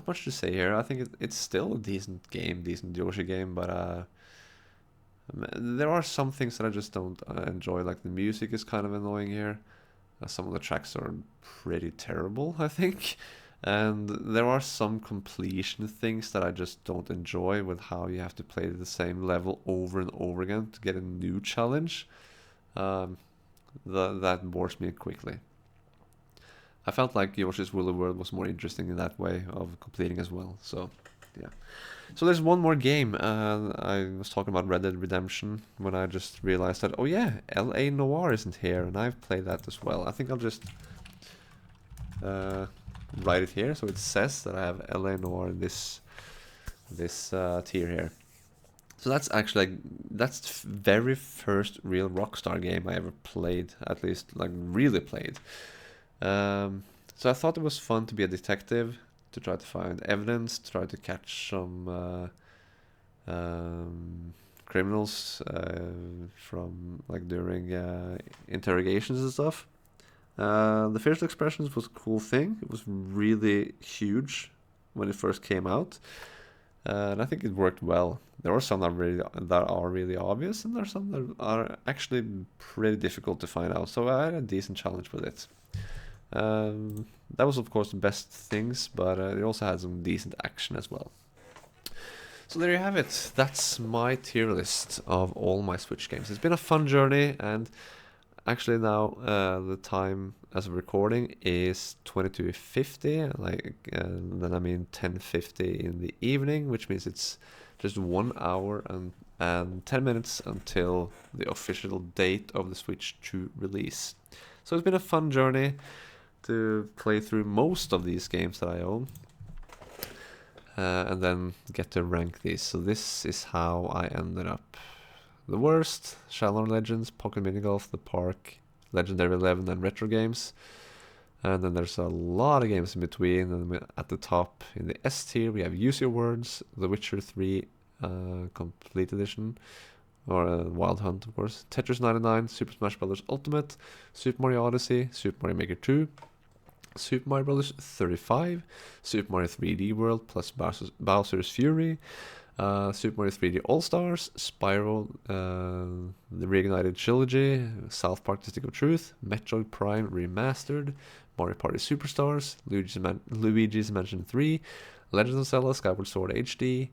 much to say here. I think it's still a decent Yoshi game, but there are some things that I just don't enjoy. Like the music is kind of annoying here. Some of the tracks are pretty terrible, I think. And there are some completion things that I just don't enjoy, with how you have to play the same level over and over again to get a new challenge. That bores me quickly. I felt like Yoshi's Woolly World was more interesting in that way of completing as well. So, yeah. So there's one more game. I was talking about Red Dead Redemption when I just realized that, oh yeah, L.A. Noire isn't here, and I've played that as well. I think I'll just write it here so it says that I have L.A. Noire in this tier here. So that's actually that's the very first real Rockstar game I ever played, at least like really played. So I thought it was fun to be a detective, to try to find evidence, to try to catch some criminals from like during interrogations and stuff. The facial expressions was a cool thing. It was really huge when it first came out, and I think it worked well. There are some that are really obvious, and there are some that are actually pretty difficult to find out. So I had a decent challenge with it. That was of course the best things, but it also had some decent action as well. So there you have it. That's my tier list of all my Switch games. It's been a fun journey, and actually now the time as of recording is 22:50, like then I mean 10:50 in the evening, which means it's just 1 hour and 10 minutes until the official date of the Switch 2 release. So it's been a fun journey to play through most of these games that I own, and then get to rank these. So this is how I ended up. The worst: Shallow Legends, Pocket Mini Golf, The Park, Legendary 11, and Retro Games. And then there's a lot of games in between. And at the top, in the S tier, we have Use Your Words, The Witcher 3 Complete Edition, or Wild Hunt, of course, Tetris 99, Super Smash Bros. Ultimate, Super Mario Odyssey, Super Mario Maker 2, Super Mario Bros. 35, Super Mario 3D World plus Bowser's Fury, Super Mario 3D All-Stars, Spyro, the Reignited Trilogy, South Park: The Stick of Truth, Metroid Prime Remastered, Mario Party Superstars, Luigi's Mansion 3, Legend of Zelda Skyward Sword HD,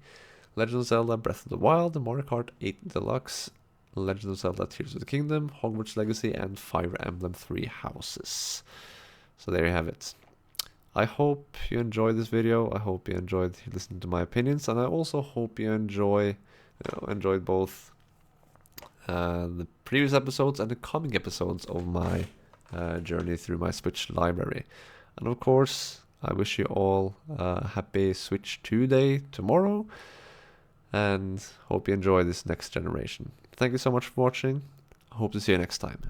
Legend of Zelda Breath of the Wild, Mario Kart 8 Deluxe, Legend of Zelda Tears of the Kingdom, Hogwarts Legacy, and Fire Emblem 3 Houses. So there you have it. I hope you enjoyed this video. I hope you enjoyed listening to my opinions, and I also hope you enjoyed both the previous episodes and the coming episodes of my journey through my Switch library. And of course, I wish you all a happy Switch 2 day tomorrow. and hope you enjoy this next generation. Thank you so much for watching. Hope to see you next time.